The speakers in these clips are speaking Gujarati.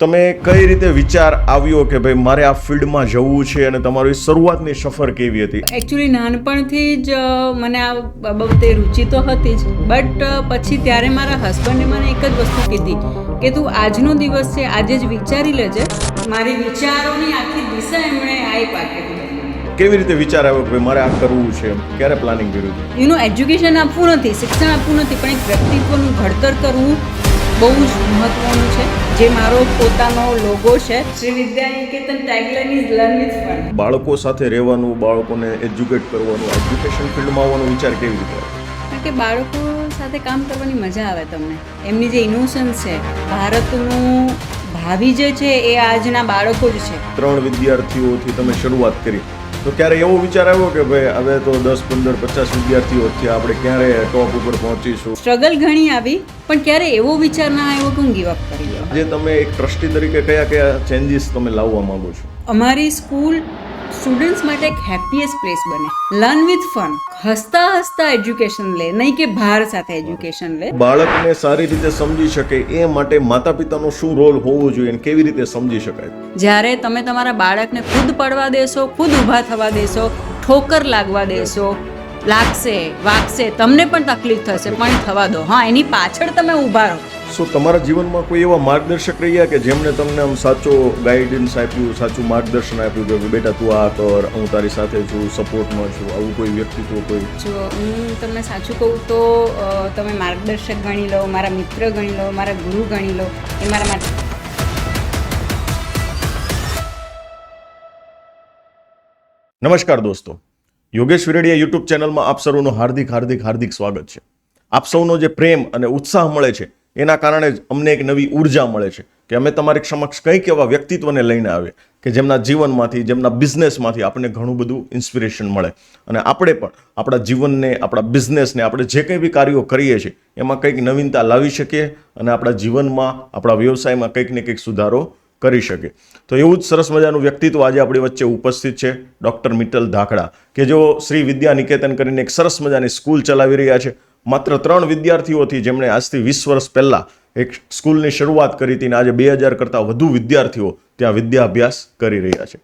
તમે કઈ રીતે વિચાર આવ્યો કે ભાઈ મારે આ ફિલ્ડમાં જવું છે અને તમારી શરૂઆતની સફર કેવી હતી? એકચ્યુઅલી નાનપણથી જ મને આ બાબતે રુચિ તો હતી જ, બટ પછી ત્યારે મારા હસબન્ડે મને એક જ વસ્તુ કીધી કે તું આજનો દિવસ છે આજે જ વિચારી લેજે. મારી વિચારોની આખી દિશા એમણે આ પાકેલી. કેવી રીતે વિચાર આવ્યો કે ભાઈ મારે આ કરવું છે? ક્યારે પ્લાનિંગ કર્યું? એજ્યુકેશન આપવું નથી, શિક્ષણ આપવું નથી, પણ એક વ્યક્તિત્વનું ઘડતર કરવું બહુ જ મહત્વનું છે. જે મારો પોતાનો લોગો છે, Shri Vidya Niketan tagline is learn with fun. બાળકો સાથે રહેવાનું, બાળકોને એજ્યુકેટ કરવાનું, એજ્યુકેશન ફિલ્ડમાં આવવાનો વિચાર કેવી રીતે આવ્યો? કારણ કે બાળકો સાથે કામ કરવાની મજા આવે તમને. એમની જે ઇનોસન્સ છે, ભારતનું ભાવિ જે છે એ આજના બાળકો જ છે. 3 વિદ્યાર્થીઓથી તમે શરૂઆત કરી, તો ક્યારે એવો વિચાર આવ્યો કે ભાઈ હવે તો 10, 15, 50 વિદ્યાર્થીઓ થયા, આપણે ક્યારે ટોપ ઉપર પહોંચીશું? સ્ટ્રગલ ઘણી આવી, પણ ક્યારે એવો વિચાર ના આવ્યો કે હું ગીવ અપ કરી દઉં. જે તમે એક ટ્રસ્ટી તરીકે કયા ચેન્જીસ તમે લાવવા માંગો છો? અમારી સ્કૂલ સ્ટુડન્ટ્સ માટે એક હેપીએસ્ટ પ્લેસ બને. લર્ન વિથ ફન, હસતા હસતા એજ્યુકેશન લે, નહીં કે ભાર સાથે એજ્યુકેશન લે. બાળકને સારી રીતે સમજી શકે એ માટે માતા પિતાનો શું રોલ હોવો જોઈએ અને કેવી રીતે સમજી શકાય? જ્યારે તમે તમારા બાળકને ખુદ પડવા દેશો, ખુદ ઊભા થવા દેશો, ઠોકર લાગવા દેશો, લાગશે, વાગશે, તમને પણ તકલીફ થશે, પણ થવા દો. હા, એની પાછળ તમે ઊભા રહો. શું તમારા જીવનમાં કોઈ એવા માર્ગદર્શક રહ્યા કે જેમણે તમને આમ સાચો ગાઈડન્સ આપ્યું, સાચું માર્ગદર્શન આપ્યું કે બેટા તું આ કર, હું તારી સાથે છું, સપોર્ટમાં છું? આવું કોઈ વ્યક્તિત્વ કોઈ? જો હું તમને સાચું કહું તો તમે માર્ગદર્શક ગણી લો, મારા મિત્ર ગણી લો, મારા ગુરુ ગણી લો, એ મારા માટે. નમસ્કાર દોસ્તો, યોગેશ વિરડિયા યુટ્યુબ ચેનલમાં આપ સૌનું હાર્દિક સ્વાગત છે. આપ સૌનો જે પ્રેમ અને ઉત્સાહ મળે છે એના કારણે જ અમને એક નવી ઉર્જા મળે છે કે અમે તમારી સમક્ષ કંઈક એવા વ્યક્તિત્વને લઈને આવીએ કે જેમના જીવનમાંથી, જેમના બિઝનેસમાંથી આપણને ઘણું બધું ઇન્સ્પિરેશન મળે અને આપણે પણ આપણા જીવનને, આપણા બિઝનેસને, આપણે જે કંઈ બી કાર્યો કરીએ છીએ એમાં કંઈક નવીનતા લાવી શકીએ અને આપણા જીવનમાં, આપણા વ્યવસાયમાં કંઈક ને કંઈક સુધારો કરી શકે. તો એવું જ સરસ મજાનું વ્યક્તિત્વ આજે આપણી વચ્ચે ઉપસ્થિત છે, ડૉક્ટર મિત્તલ ધાકડા, કે જેઓ શ્રી વિદ્યા નિકેતન કરીને એક સરસ મજાની સ્કૂલ ચલાવી રહ્યા છે. માત્ર 3 વિદ્યાર્થીઓથી જેમણે આજથી 20 વર્ષ પહેલાં એક સ્કૂલની શરૂઆત કરી હતી અને આજે 2000 કરતાં વધુ વિદ્યાર્થીઓ ત્યાં વિદ્યાભ્યાસ કરી રહ્યા છે.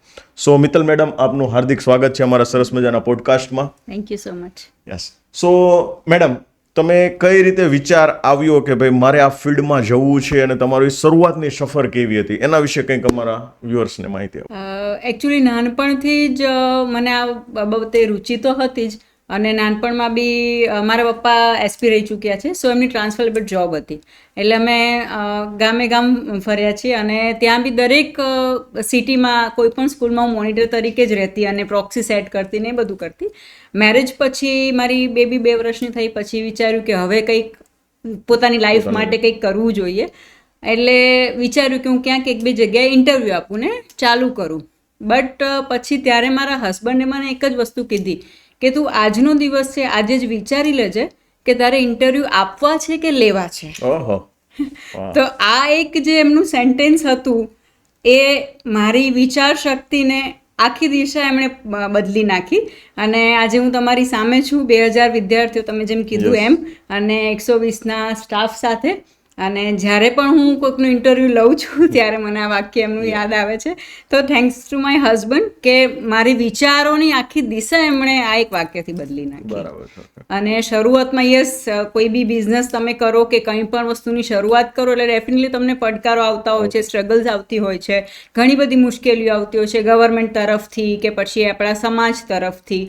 સો મિત્તલ મેડમ, આપનું હાર્દિક સ્વાગત છે અમારા સરસ મજાના પોડકાસ્ટમાં. Thank you so much. Yes. So madam, તમે કઈ રીતે વિચાર આવ્યો કે ભાઈ મારે આ ફિલ્ડમાં જવું છે અને તમારી શરૂઆતની સફર કેવી હતી એના વિશે કંઈક અમારા વ્યુઅર્સને માહિતી આપો. એકચ્યુઅલી નાનપણથી જ મને આ બાબતે રુચિ તો હતી જ, અને નાનપણમાં બી મારા પપ્પા એસપી રહી ચૂક્યા છે, સો એમની ટ્રાન્સફરેબલ જોબ હતી, એટલે અમે ગામે ગામ ફર્યા છીએ અને ત્યાં બી દરેક સિટીમાં કોઈ પણ સ્કૂલમાં હું મોનિટર તરીકે જ રહેતી અને પ્રોક્સી સેટ કરતી ને એ બધું કરતી. મેરેજ પછી મારી બેબી 2 વર્ષની થઈ પછી વિચાર્યું કે હવે કંઈક પોતાની લાઈફ માટે કંઈક કરવું જોઈએ, એટલે વિચાર્યું કે હું ક્યાંક 1-2 જગ્યાએ ઇન્ટરવ્યૂ આપું ને ચાલુ કરું. બટ પછી ત્યારે મારા હસબન્ડે મને એક જ વસ્તુ કીધી કે તું આજનો દિવસ છે આજે જ વિચારી લેજે કે તારે ઇન્ટરવ્યૂ આપવા છે કે લેવા છે. તો આ એક જે એમનું સેન્ટેન્સ હતું એ મારી વિચાર શક્તિને આખી દિશા એમણે બદલી નાખી અને આજે હું તમારી સામે છું 2000 વિદ્યાર્થીઓ, તમે જેમ કીધું એમ, અને 120ના સ્ટાફ સાથે. અને જ્યારે પણ હું કોઈકનું ઇન્ટરવ્યૂ લઉં છું ત્યારે મને આ વાક્ય એમનું યાદ આવે છે. તો થેન્ક્સ ટુ માય હસબન્ડ કે મારી વિચારોની આખી દિશા એમણે આ એક વાક્યથી બદલી નાખી. અને શરૂઆતમાં યસ, કોઈ બી બિઝનેસ તમે કરો કે કંઈ પણ વસ્તુની શરૂઆત કરો એટલે ડેફિનેટલી તમને પડકારો આવતા હોય છે, સ્ટ્રગલ્સ આવતી હોય છે, ઘણી બધી મુશ્કેલીઓ આવતી હોય છે, ગવર્મેન્ટ તરફથી કે પછી આપણા સમાજ તરફથી.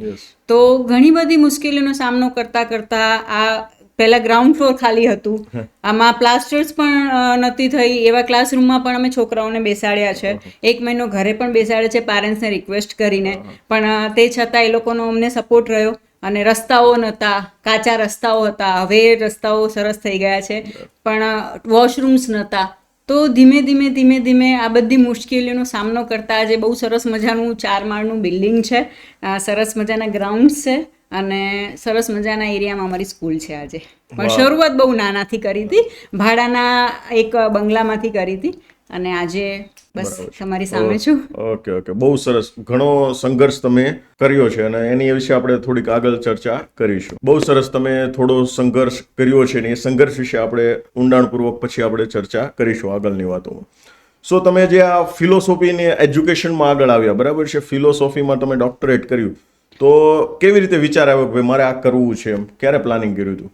તો ઘણી બધી મુશ્કેલીઓનો સામનો કરતાં આ પહેલાં ગ્રાઉન્ડ ફ્લોર ખાલી હતું, આમાં પ્લાસ્ટર્સ પણ નહોતી થઈ, એવા ક્લાસરૂમમાં પણ અમે છોકરાઓને બેસાડ્યા છે, 1 મહિનો ઘરે પણ બેસાડ્યા છે પેરેન્ટ્સને રિક્વેસ્ટ કરીને, પણ તે છતાં એ લોકોનો અમને સપોર્ટ રહ્યો. અને રસ્તાઓ નહોતા, કાચા રસ્તાઓ હતા, હવે રસ્તાઓ સરસ થઈ ગયા છે, પણ વોશરૂમ્સ નહોતા. તો ધીમે ધીમે આ બધી મુશ્કેલીઓનો સામનો કરતા આજે બહુ સરસ મજાનું 4 માળનું બિલ્ડિંગ છે, સરસ મજાના ગ્રાઉન્ડ્સ છે અને સરસ મજાના એરિયામાં અમારી સ્કૂલ છે આજે. પણ શરૂઆત બહુ નાનાથી કરી હતી, ભાડાના એક બંગલામાંથી કરી હતી અને આજે બસ તમારી સામે છું. ઓકે, બહુ સરસ. ઘણો સંઘર્ષ તમે કર્યો છે અને એની વિશે આપણે થોડીક આગળ ચર્ચા કરીશું. બહુ સરસ, તમે થોડો સંઘર્ષ કર્યો છે ને એ સંઘર્ષ વિશે આપણે ઊંડાણપૂર્વક પછી આપણે ચર્ચા કરીશું આગળની વાતોમાં. સો તમે જે આ ફિલોસોફીની એજ્યુકેશનમાં આગળ આવ્યા, બરાબર છે, ફિલોસોફીમાં તમે ડોક્ટરેટ કર્યું, તો કેવી રીતે વિચાર આવ્યો કે ભાઈ મારે આ કરવું છે, એમ ક્યારે પ્લાનિંગ કર્યું હતું?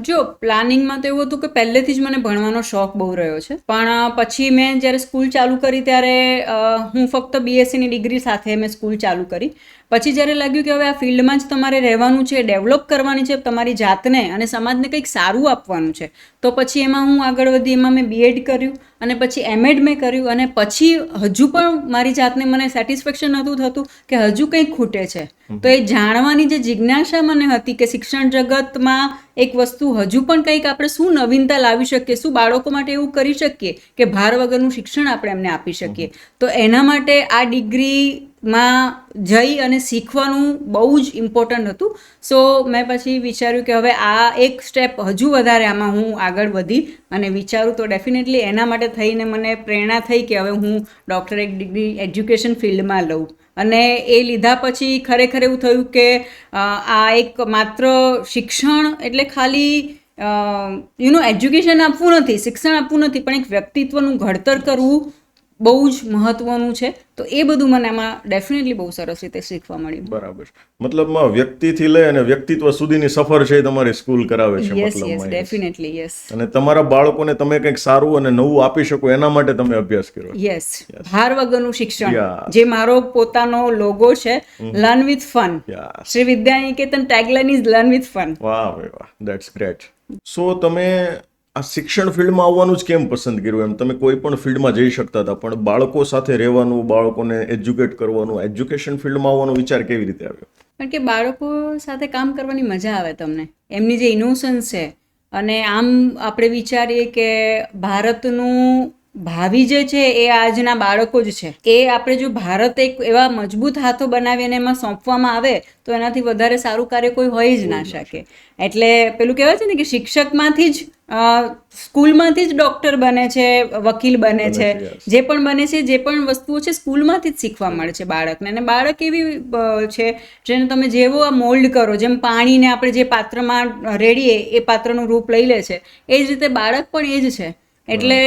જો પ્લાનિંગમાં તો એવું હતું કે પહેલેથી જ મને ભણવાનો શોખ બહુ રહ્યો છે, પણ પછી મેં જ્યારે સ્કૂલ ચાલુ કરી ત્યારે હું ફક્ત બીએસસીની ડિગ્રી સાથે મેં સ્કૂલ ચાલુ કરી. પછી જ્યારે લાગ્યું કે હવે આ ફિલ્ડમાં જ તમારે રહેવાનું છે, ડેવલપ કરવાની છે તમારી જાતને અને સમાજને કંઈક સારું આપવાનું છે, તો પછી એમાં હું આગળ વધી. એમાં મેં બીએડ કર્યું અને પછી એમએડ મેં કર્યું અને પછી હજુ પણ મારી જાતને મને સેટિસ્ફેક્શન નહોતું થતું કે હજુ કંઈક ખૂટે છે. તો એ જાણવાની જે જિજ્ઞાસા મને હતી કે શિક્ષણ જગતમાં એક વસ્તુ હજુ પણ કંઈક આપણે શું નવીનતા લાવી શકીએ, શું બાળકો માટે એવું કરી શકીએ કે ભાર વગરનું શિક્ષણ આપણે એમને આપી શકીએ, તો એના માટે આ ડિગ્રીમાં જઈ અને શીખવાનું બહુ જ ઇમ્પોર્ટન્ટ હતું. સો મેં પછી વિચાર્યું કે હવે આ એક સ્ટેપ હજુ વધારે આમાં હું આગળ વધી અને વિચારું તો ડેફિનેટલી એના માટે થઈને મને પ્રેરણા થઈ કે હવે હું ડૉક્ટરેટ ડિગ્રી એજ્યુકેશન ફિલ્ડમાં લઉં. અને એ લીધા પછી ખરેખર એવું થયું કે આ એક માત્ર શિક્ષણ એટલે ખાલી એજ્યુકેશન આપવું નથી, શિક્ષણ આપવું નથી, પણ એક વ્યક્તિત્વનું ઘડતર કરવું બહુ જ મહત્વનું છે. તો એ બધું મને આમાં ડેફિનેટલી બહુ સરસ રીતે શીખવા મળ્યું. બરાબર. મતલબમાં વ્યક્તિથી લઈ અને વ્યક્તિત્વ સુધીની સફર છે તમારી સ્કૂલ કરાવે છે. Yes yes definitely yes. અને તમારા બાળકોને તમે કંઈક સારું અને નવું આપી શકો એના માટે તમે અભ્યાસ કર્યો. યસ, ભાર વગરનું શિક્ષણ, જે મારો પોતાનો લોગો છે, learn with fun. Shri Vidyaniketan tagline is learn with fun. વાહ ભાઈ વાહ, ધેટ્સ ગ્રેટ. સો તમે આ શિક્ષણ ફિલ્ડમાં આવવાનું જ કેમ પસંદ કર્યું? એમ તમે કોઈ પણ ફિલ્ડમાં જઈ શકતા હતા, પણ બાળકો સાથે રહેવાનું, બાળકોને એજ્યુકેટ કરવાનું, એજ્યુકેશન ફિલ્ડમાં આવવાનો વિચાર કેવી રીતે આવ્યો? કારણ કે બાળકો સાથે કામ કરવાની મજા આવે તમને, એમની જે ઇનોસન્સ છે. અને આમ આપણે વિચારીએ કે ભારતનું ભાવિ જે છે એ આજના બાળકો જ છે. એ આપણે જો ભારત એક એવા મજબૂત હાથો બનાવીને એમાં સોંપવામાં આવે તો એનાથી વધારે સારું કાર્ય કોઈ હોય જ ના શકે. એટલે પેલું કહેવાય છે ને કે શિક્ષકમાંથી જ સ્કૂલમાંથી જ ડૉક્ટર બને છે, વકીલ બને છે, જે પણ બને છે, જે પણ વસ્તુઓ છે સ્કૂલમાંથી જ શીખવા મળે છે બાળકને. અને બાળક એવી છે જેને તમે જેવો આ મોલ્ડ કરો, જેમ પાણીને આપણે જે પાત્રમાં રેડીએ એ પાત્રનું રૂપ લઈ લે છે, એ જ રીતે બાળક પણ એ જ છે. એટલે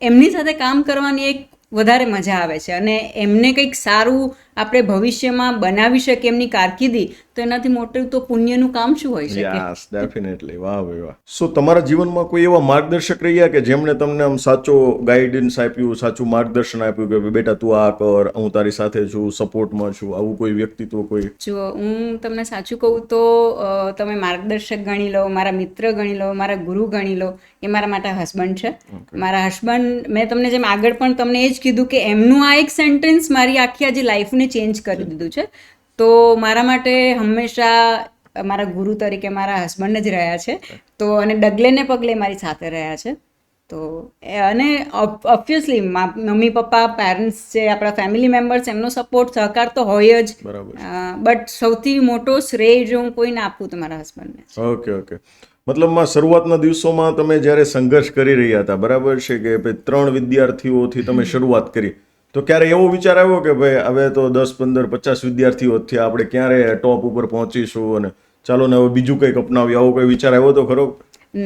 એમની સાથે કામ કરવાની એક વધારે મજા આવે છે અને એમને કંઈક સારું આપણે ભવિષ્યમાં બનાવી શકીએ એમની કારકિર્દી, તો એનાથી મોટું તો પુણ્યનું કામ શું હોઈ શકે? Yes definitely. વાહ ભાઈ વાહ. સો તમારા જીવનમાં કોઈ એવા માર્ગદર્શક રહ્યા કે જેમણે તમને આમ સાચો ગાઈડન્સ આપ્યું, સાચું માર્ગદર્શન આપ્યું કે બેટા તું આ કર, હું તારી સાથે છું, સપોર્ટમાં છું, આવું કોઈ વ્યક્તિત્વ કોઈ? જો હું તમને સાચું કહું તો તમે માર્ગદર્શક ગણી લો, મારા મિત્ર ગણી લો, મારા ગુરુ ગણી લો, એ મારા માટે હસબન્ડ છે. મારા હસબન્ડ, મેં તમને જેમ આગળ પણ તમને એ જ કીધું કે એમનું આ એક સેન્ટેન્સ મારી આખી આજે લાઈફને ચેન્જ કરી દીધું છે. તો મારા માટે હંમેશા મારા ગુરુ તરીકે મારા હસબન્ડ જ રહ્યા છે. તો અને ડગલે ને પગલે મારી સાથે રહ્યા છે. તો અને ઓબ્વિયસલી મમ્મી પપ્પા, પેરેન્ટ્સ જે આપણા ફેમિલી મેમ્બર્સ, એમનો સપોર્ટ સહકાર તો હોય જ. બટ સૌથી મોટો શ્રેય જો હું કોઈને આપું તો મારા હસબન્ડને. Okay okay. મતલબમાં શરૂઆતના દિવસોમાં તમે જ્યારે સંઘર્ષ કરી રહ્યા હતા, બરાબર છે, કે 3 વિદ્યાર્થીઓથી તમે શરૂઆત કરી, તો ક્યારે એવો વિચાર આવ્યો કે ભાઈ હવે તો 10, 15, 50 વિદ્યાર્થીઓ થયા, આપણે ક્યારે ટોપ ઉપર પહોંચીશું અને ચાલો ને હવે બીજું કંઈક અપનાવીએ, આવો કોઈ વિચાર આવ્યો તો ખરો?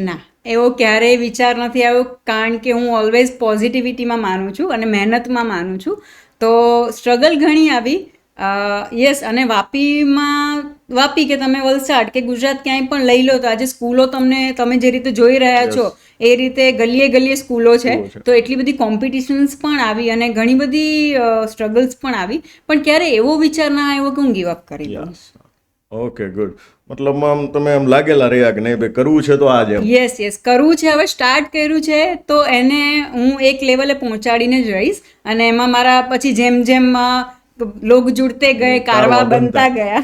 ના, એવો ક્યારેય વિચાર નથી આવ્યો, કારણ કે હું ઓલવેઝ પોઝિટિવિટીમાં માનું છું અને મહેનતમાં માનું છું. તો સ્ટ્રગલ ઘણી આવી. યસ. અને વાપી કે તમે વલસાડ કે ગુજરાત ક્યાંય પણ લઈ લો તો આજે સ્કૂલો તમે જે રીતે જોઈ રહ્યા છો એ રીતે ગલીએ ગલીએ સ્કૂલો છે. તો એટલી બધી કોમ્પિટિશન્સ પણ આવી અને ઘણી બધી સ્ટ્રગલ્સ પણ આવી, પણ ક્યારે એવો વિચાર ના આવ્યો કે હું ગીવ અપ કરી દઉં. Okay good. મતલબમાં તમે આમ લાગેલા રહ્યા કે નહીં ભાઈ કરવું છે તો આજે? યસ કરવું છે. હવે સ્ટાર્ટ કર્યું છે તો એને હું એક લેવલે પહોંચાડીને જ રહીશ. અને એમાં મારા પછી જેમ જેમ લોગ જુડતે ગયે, કારવા બનતા ગયા,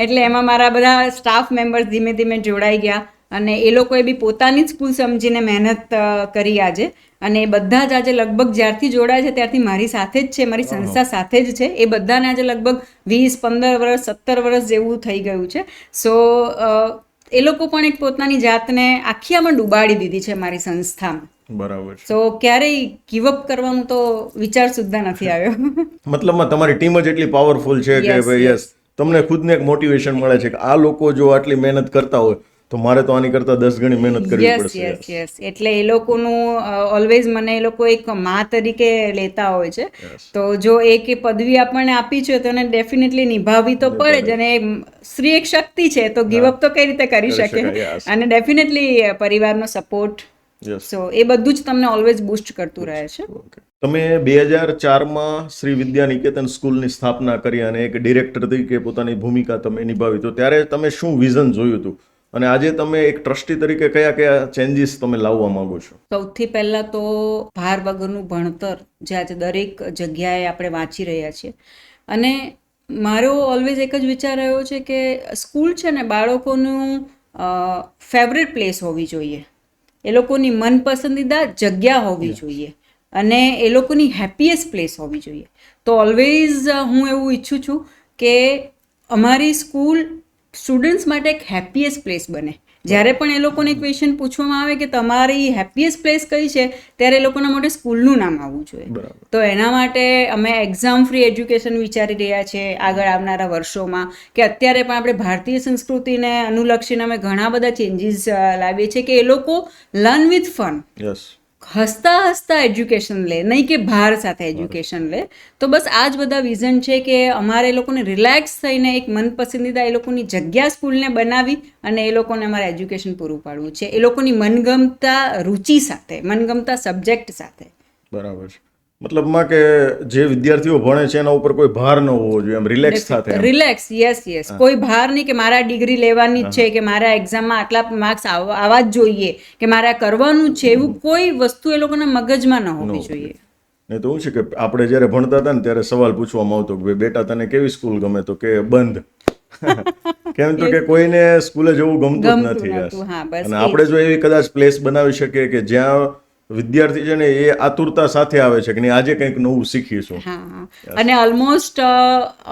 એટલે એમાં મારા બધા સ્ટાફ મેમ્બર્સ ધીમે ધીમે જોડાઈ ગયા અને એ લોકોએ બી પોતાની જ સ્કૂલ સમજીને મહેનત કરી આજે. અને એ બધા જ આજે લગભગ જ્યારથી જોડાય છે ત્યારથી મારી સાથે જ છે, મારી સંસ્થા સાથે જ છે. એ બધાને આજે લગભગ 20, 15 વર્ષ, 17 વર્ષ જેવું થઈ ગયું છે. સો એ લોકો પણ એક પોતાની જાતને આખી આમાં ડૂબાડી દીધી છે મારી સંસ્થામાં. બરાબર. સો ક્યારેય ગીવ અપ કરવાનું તો વિચાર સુદ્ધા નથી આવ્યો. મતલબમાં તમારી ટીમ જ એટલી પાવરફુલ છે કે ભાઈ યસ, તમને ખુદને એક મોટિવેશન મળે છે કે આ લોકો જો આટલી મહેનત કરતા હોય તો મારે તો આની કરતા 10 ગણી મહેનત કરવી યસ પડશે. યસ યસ એટલે એ લોકોનું ઓલવેઝ મને એ લોકો એક માં તરીકે લેતા હોય છે. તો જો એક એ પદવી આપણને આપી છે તો એને ડેફિનેટલી નિભાવવી તો પડે જ. અને સ્ત્રી એક શક્તિ છે તો ગીવઅપ તો કઈ રીતે કરી શકે. શકાય, yes. અને ડેફિનેટલી પરિવારનો સપોર્ટ, Yes. સો એ બધું જ તમને ઓલવેઝ બૂસ્ટ કરતું રહે છે. Okay. તમે 2004માં શ્રી વિદ્યા નિકેતન સ્કૂલની સ્થાપના કરી અને એક ડિરેક્ટર તરીકે પોતાની ભૂમિકા તમે નિભાવી, તો ત્યારે તમે શું વિઝન જોયું હતું અને આજે તમે એક ટ્રસ્ટી તરીકે કયા કયા ચેન્જીસ તમે લાવવા માંગો છો? સૌથી પહેલાં તો ભાર વગરનું ભણતર જે આજે દરેક જગ્યાએ આપણે વાંચી રહ્યા છીએ. અને મારો ઓલવેઝ એક જ વિચાર રહ્યો છે કે સ્કૂલ છે ને બાળકોનું ફેવરેટ પ્લેસ હોવી જોઈએ, એ લોકોની મનપસંદીદા જગ્યા હોવી જોઈએ અને એ લોકોની હેપીએસ્ટ પ્લેસ હોવી જોઈએ. તો ઓલવેઝ હું એવું ઈચ્છું છું કે અમારી સ્કૂલ સ્ટુડન્ટ્સ માટે એક હેપીએસ્ટ પ્લેસ બને. જ્યારે પણ એ લોકોને ક્વેશ્ચન પૂછવામાં આવે કે તમારી હેપીએસ્ટ પ્લેસ કઈ છે, ત્યારે એ લોકોના માટે સ્કૂલનું નામ આવવું જોઈએ. બરાબર. તો એના માટે અમે એક્ઝામ ફ્રી એજ્યુકેશન વિચારી રહ્યા છીએ આગળ આવનારા વર્ષોમાં, કે અત્યારે પણ આપણે ભારતીય સંસ્કૃતિને અનુલક્ષીને અમે ઘણા બધા ચેન્જીસ લાવીએ છીએ કે એ લોકો લર્ન વિથ ફન, યસ, હસતા હસતા એજ્યુકેશન લે, નહીં કે ભાર સાથે એજ્યુકેશન લે. તો બસ આ જ બધા વિઝન છે કે અમારે એ લોકોને રિલેક્સ થઈને એક મનપસંદીદા એ લોકોની જગ્યા સ્કૂલને બનાવી અને એ લોકોને અમારે એજ્યુકેશન પૂરું પાડવું છે, એ લોકોની મનગમતા રુચિ સાથે, મનગમતા સબ્જેક્ટ સાથે. બરાબર છે. મતલબમાં કે જે વિદ્યાર્થીઓ ભણે છે એના ઉપર કોઈ ભાર ન હોવો જોઈએ, એમ રિલેક્સ સાથે એમ. રિલેક્સ, યસ યસ, કોઈ ભાર નહીં કે મારે આ ડિગ્રી લેવાની જ છે, કે મારા એક્ઝામમાં આટલા માર્ક્સ આવવા જ જોઈએ, કે મારે આ કરવાનું જ છે, એવું કોઈ વસ્તુ એ લોકોના મગજમાં ન હોવી જોઈએ. નહીં તો શું છે કે આપણે જ્યારે ભણતા હતા ને ત્યારે સવાલ પૂછવામાં આવતો કે ભાઈ બેટા તને કેવી સ્કૂલ ગમે, તો કે બંધ. કેમ તો કે કોઈને સ્કૂલે જવું ગમતું જ નથી. નહોતું, હા, બસ અને આપણે જો એવી કદાચ પ્લેસ બનાવી શકીએ કે જ્યાં વિદ્યાર્થી છે ને એ આતુરતા સાથે આવે છે કે નહીં આજે કંઈક નવું શીખીશું. હા, અને ઓલમોસ્ટ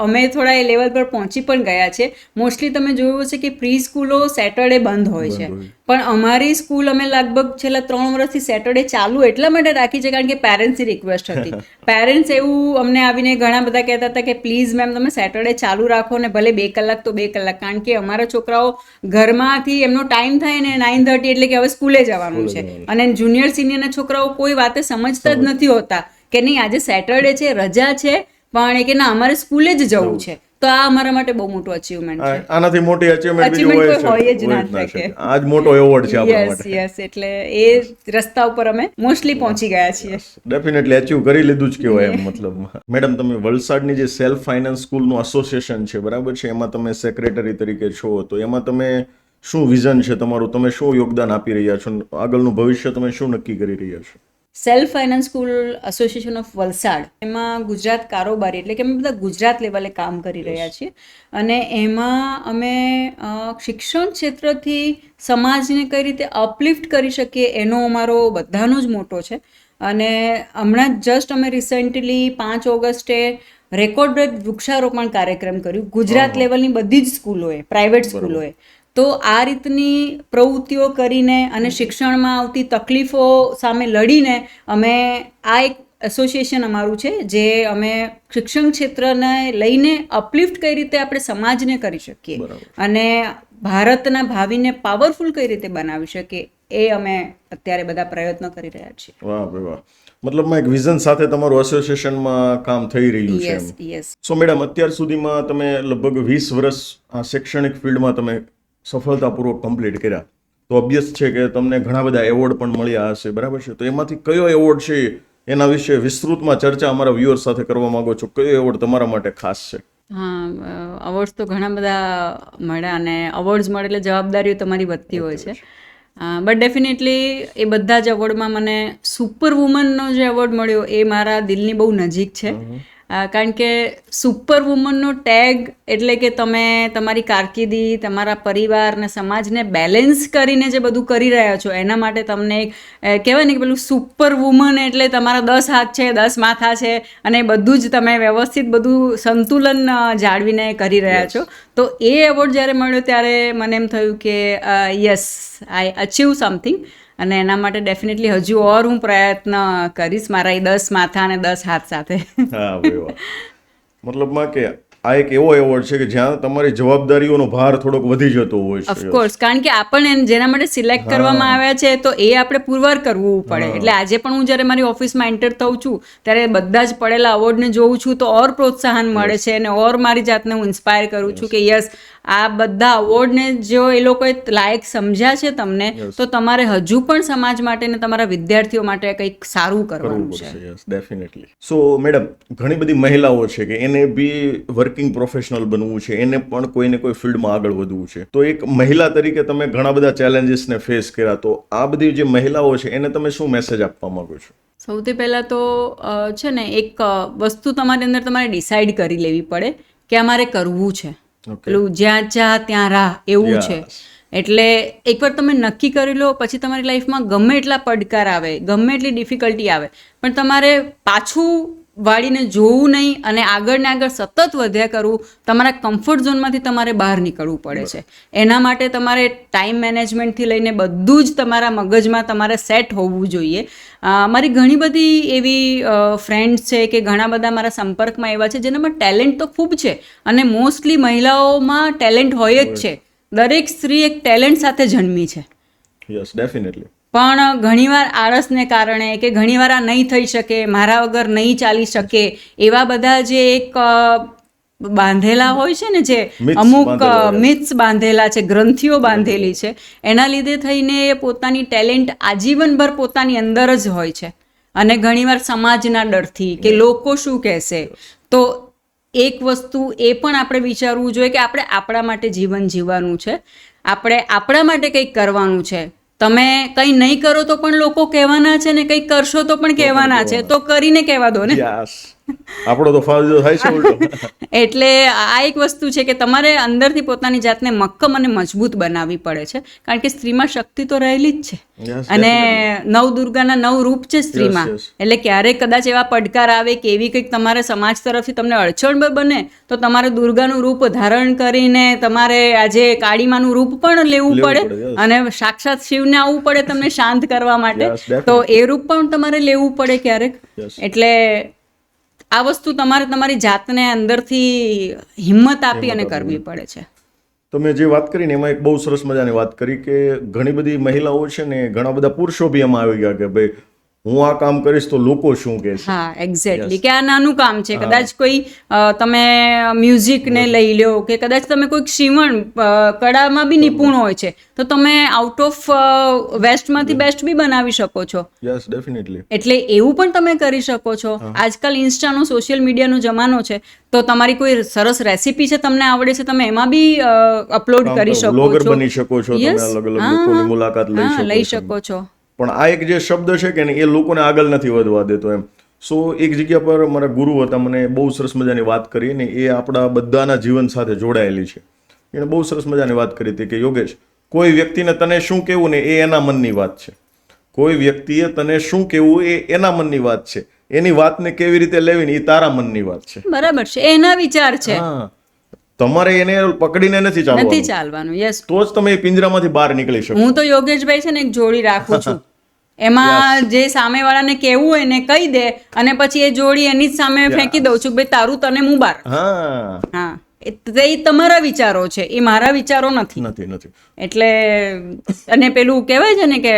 અમે થોડા એ લેવલ પર પહોંચી પણ ગયા છે. મોસ્ટલી તમે જોયું હશે કે પ્રી સ્કૂલો સેટરડે બંધ હોય છે, પણ અમારી સ્કૂલ અમે લગભગ છેલ્લા 3 વર્ષથી સેટરડે ચાલુ એટલા માટે રાખી છે કારણ કે પેરેન્ટ્સની રિક્વેસ્ટ હતી. પેરેન્ટ્સ એવું અમને આવીને ઘણા બધા કહેતા હતા કે પ્લીઝ મેમ તમે સેટરડે ચાલુ રાખો ને ભલે 2 કલાક તો 2 કલાક, કારણ કે અમારા છોકરાઓ ઘરમાંથી એમનો ટાઈમ થાય ને 9:30 એટલે કે હવે સ્કૂલે જવાનું છે. અને જુનિયર સિનિયરના છોકરાઓ કોઈ વાતે સમજતા જ નથી હોતા કે નહીં આજે સેટરડે છે, રજા છે, પણ એ કે ના અમારે સ્કૂલે જ જવું છે. તો આ અમારા માટે બહુ મોટું અચીવમેન્ટ છે. આનાથી મોટી અચીવમેન્ટ Achievement કોઈ હોય જ ના શકે. આ જ મોટો એવોર્ડ છે આપણા યસ માટે. યસ, એટલે એ રસ્તા ઉપર અમે મોસ્ટલી પહોંચી ગયા છીએ. ડેફિનેટલી અચીવ કરી લીધું જ કહેવાય એમ મતલબ. મેડમ, તમે વલસાડની જે સેલ્ફ ફાઇનાન્સ સ્કૂલનું એસોસિએશન છે, બરાબર છે, એમાં તમે સેક્રેટરી તરીકે છો, તો એમાં તમે શું વિઝન છે તમારું, તમે શું યોગદાન આપી રહ્યા છો, આગળનું ભવિષ્ય તમે શું નક્કી કરી રહ્યા છો? Self finance school association of Valsad, એમાં ગુજરાત કારોબારી એટલે કે અમે બધા ગુજરાત લેવલે કામ કરી રહ્યા છીએ. અને એમાં અમે શિક્ષણ ક્ષેત્રથી સમાજને કઈ રીતે અપલિફ્ટ કરી શકીએ એનો અમારો બધાનો જ મોટો છે. અને હમણાં જસ્ટ અમે રિસેન્ટલી 5 ઓગસ્ટે રેકોર્ડ બ્રેક વૃક્ષારોપણ કાર્યક્રમ કર્યું ગુજરાત લેવલની બધી જ સ્કૂલોએ, પ્રાઇવેટ સ્કૂલોએ. તો આ રીતની પ્રવૃત્તિઓ કરીને અને શિક્ષણમાં આવતી તકલીફો સામે લડીને અમે આ એક એસોસિએશન અમારું છે જે અમે શિક્ષણ ક્ષેત્રને લઈને અપલિફ્ટ કઈ રીતે આપણે સમાજને કરી શકીએ અને ભારતના ભાવિને પાવરફુલ કઈ રીતે બનાવી શકીએ એ અમે અત્યારે બધા પ્રયત્નો કરી રહ્યા છીએ. વાહ ભાઈ વાહ. મતલબમાં એક વિઝન સાથે તમારું એસોસિએશનમાં કામ થઈ રહ્યું છે. Yes yes. સો મેડમ, અત્યાર સુધીમાં તમે લગભગ 20 વર્ષ આ શૈક્ષણિક ફિલ્ડમાં તમે સફળતાપૂર્વક કમ્પ્લીટ કર્યા, તો ઓબ્વિયસ છે કે તમને ઘણા બધા એવોર્ડ પણ મળ્યા હશે, બરાબર છે? તો એમાંથી કયો એવોર્ડ છે એના વિશે વિસ્તૃતમાં ચર્ચા અમારા વ્યુઅર્સ સાથે કરવા માંગો છો? કયો એવોર્ડ તમારા માટે ખાસ છે? હા, અવોર્ડ્સ તો ઘણા બધા મળ્યા અને અવોર્ડ્સ મળે એટલે જવાબદારીઓ તમારી વધતી હોય છે. બટ ડેફિનેટલી એ બધા જ એવોર્ડમાં મને સુપર વુમનનો જે એવોર્ડ મળ્યો એ મારા દિલની બહુ નજીક છે. કારણ કે સુપર વુમનનો ટેગ એટલે કે તમે તમારી કારકિર્દી, તમારા પરિવાર અને સમાજને બેલેન્સ કરીને જે બધું કરી રહ્યા છો એના માટે તમને એક કહેવાય ને કે પેલું સુપર વુમન એટલે તમારા 10 હાથ છે, 10 માથા છે અને બધું જ તમે વ્યવસ્થિત બધું સંતુલન જાળવીને કરી રહ્યા છો. તો એ એવોર્ડ જ્યારે મળ્યો ત્યારે મને એમ થયું કે યસ, આઈ અચીવ સમથિંગ. અને એના માટે ડેફિનેટલી હજુ ઓર હું પ્રયત્ન કરીશ મારા એ 10 માથા અને 10 હાથ સાથે. હા ભાઈ વાહ. મતલબમાં કે આ એક એવો એવોર્ડ છે કે જ્યાં તમારી જવાબદારીઓનો ભાર થોડોક વધી જતો હોય છે. ઓફકોર્સ, કારણ કે આપણને જેના માટે સિલેક્ટ કરવામાં આવ્યા છે તો એ આપણે પુરવાર કરવું પડે. એટલે આજે પણ હું જ્યારે મારી ઓફિસમાં એન્ટર થઉં છું ત્યારે બધા જ પડેલા અવોર્ડને જોઉં છું તો ઓર પ્રોત્સાહન મળે છે અને ઓર મારી જાતને હું ઇન્સ્પાયર કરું છું કે યસ, આ બધા અવોર્ડને જો એ લોકોએ લાયક સમજ્યા છે તમને, તો તમારે હજુ પણ સમાજ માટે ને તમારા વિદ્યાર્થીઓ માટે કંઈક સારું કરવાનું છે. Yes, definitely. સો મેડમ, ઘણી બધી મહિલાઓ છે કે એને બી વર્કિંગ પ્રોફેશનલ બનવું છે, એને પણ કોઈને કોઈ ફિલ્ડમાં આગળ વધવું છે. તો એક મહિલા તરીકે તમે ઘણા બધા ચેલેન્જીસને ફેસ કર્યા, તો આ બધી જે મહિલાઓ છે એને તમે શું મેસેજ આપવા માંગો છો? સૌથી પહેલાં તો છે ને એક વસ્તુ તમારી અંદર તમારે ડિસાઈડ કરી લેવી પડે કે આ મારે કરવું છે. પેલું જ્યાં ચા ત્યાં રાહ એવું છે. એટલે એકવાર તમે નક્કી કરી લો, પછી તમારી લાઈફમાં ગમે એટલા પડકાર આવે, ગમે એટલી ડિફિકલ્ટી આવે, પણ તમારે પાછું વાળીને જોવું નહીં અને આગળ ને આગળ સતત વધ્યા કરવું. તમારા કમ્ફર્ટ ઝોનમાંથી તમારે બહાર નીકળવું પડે છે. એના માટે તમારે ટાઈમ મેનેજમેન્ટથી લઈને બધું જ તમારા મગજમાં તમારે સેટ હોવું જોઈએ. મારી ઘણી બધી એવી ફ્રેન્ડ્સ છે કે ઘણા બધા મારા સંપર્કમાં એવા છે જેનામાં ટેલેન્ટ તો ખૂબ છે, અને મોસ્ટલી મહિલાઓમાં ટેલેન્ટ હોય જ છે. દરેક સ્ત્રી એક ટેલેન્ટ સાથે જન્મી છે. Yes, definitely. પણ ઘણીવાર આળસને કારણે કે ઘણીવાર આ નહીં થઈ શકે, મારા વગર નહીં ચાલી શકે, એવા બધા જે એક બાંધેલા હોય છે ને, જે અમુક મિથ્સ બાંધેલા છે, ગ્રંથિઓ બાંધેલી છે, એના લીધે થઈને એ પોતાની ટેલેન્ટ આજીવનભર પોતાની અંદર જ હોય છે. અને ઘણીવાર સમાજના ડરથી કે લોકો શું કહેશે. તો એક વસ્તુ એ પણ આપણે વિચારવું જોઈએ કે આપણે આપણા માટે જીવન જીવવાનું છે, આપણે આપણા માટે કંઈક કરવાનું છે. તમે કંઈ નહીં કરો તો પણ લોકો કહેવાના છે, ને કંઈક કરશો તો પણ કહેવાના છે, તો કરીને કહેવા દો ને. આપણો તો ફાયદો થાય છે ઉલટો. એટલે આ એક વસ્તુ છે કે તમારે અંદરથી પોતાની જાતને મક્કમ અને મજબૂત બનાવવી પડે છે, કારણ કે સ્ત્રીમાં શક્તિ તો રહેલી જ છે. અને નવદુર્ગાના 9 રૂપ છે સ્ત્રીમાં. એટલે ક્યારેક કદાચ એવા પડકાર આવે કે એવી કંઈક તમારે સમાજ તરફથી તમને અડચણ બને, તો તમારે દુર્ગાનું રૂપ ધારણ કરીને તમારે આજે કાળીમાનું રૂપ પણ લેવું પડે, અને સાક્ષાત શિવને આવવું પડે તમને શાંત કરવા માટે, તો એ રૂપ પણ તમારે લેવું પડે ક્યારેક. એટલે આ વસ્તુ તમારે તમારી જાતને અંદરથી હિંમત આપી અને કરવી પડે છે. તમે જે વાત કરી ને એમાં એક બહુ સરસ મજાની વાત કરી કે ઘણી બધી મહિલાઓ છે ને, ઘણા બધા પુરુષો બી એમાં આવી ગયા કે ભાઈ હું આ કામ કરીશ તો લોકો શું કહેશે. હા, એક્ઝેક્ટલી, કે આ નાનું કામ છે. કદાચ કોઈ તમે મ્યુઝિકને લઈ લો, કે કદાચ તમે કોઈક સીવણ કળામાં બી નિપુણ હોય છે, તો તમે આઉટ ઓફ વેસ્ટમાંથી બેસ્ટ બી બનાવી શકો છો. Yes, definitely. એટલે એવું પણ તમે કરી શકો છો. આજકાલ ઇન્સ્ટાનો, સોશિયલ મીડિયાનો જમાનો છે, તો તમારી કોઈ સરસ રેસીપી છે, તમને આવડે છે, તમે એમાં બી અપલોડ કરી શકો છો. બ્લોગર બની શકો છો, તમે અલગ અલગ લોકોની મુલાકાત લઈ શકો છો. પણ આ એક જે શબ્દ છે કે એ લોકોને આગળ નથી વધવા દેતો એમ. સો એક જગ્યા પર મારા ગુરુ હતા, મને બહુ સરસ મજાની વાત કરી ને એ આપણા બધાના જીવન સાથે જોડાયેલી છે. એણે બહુ સરસ મજાની વાત કરી હતી કે યોગેશ, કોઈ વ્યક્તિને તને શું કહેવું ને એ એના મનની વાત છે. કોઈ વ્યક્તિએ તને શું કહેવું એ એના મનની વાત છે. એની વાતને કેવી રીતે લેવી ને એ તારા મનની વાત છે. બરાબર છે, એના વિચાર છે. તમારે એને પકડીને નથી ચાલવાનું. યસ, તો જ તમે એ પિંજરામાંથી બહાર નીકળી શકો. હું તો યોગેશભાઈ છે ને એક જોડી રાખું છું. એમાં જે સામેવાળાને કહેવું હોય ને કહી દે, અને પછી એ જોડી એની જ સામે ફેંકી દઉં છું, ભાઈ તારું તને મુબાર. હા, એ તમારા વિચારો છે, એ મારા વિચારો નથી. એટલે અને પેલું કહેવાય છે ને કે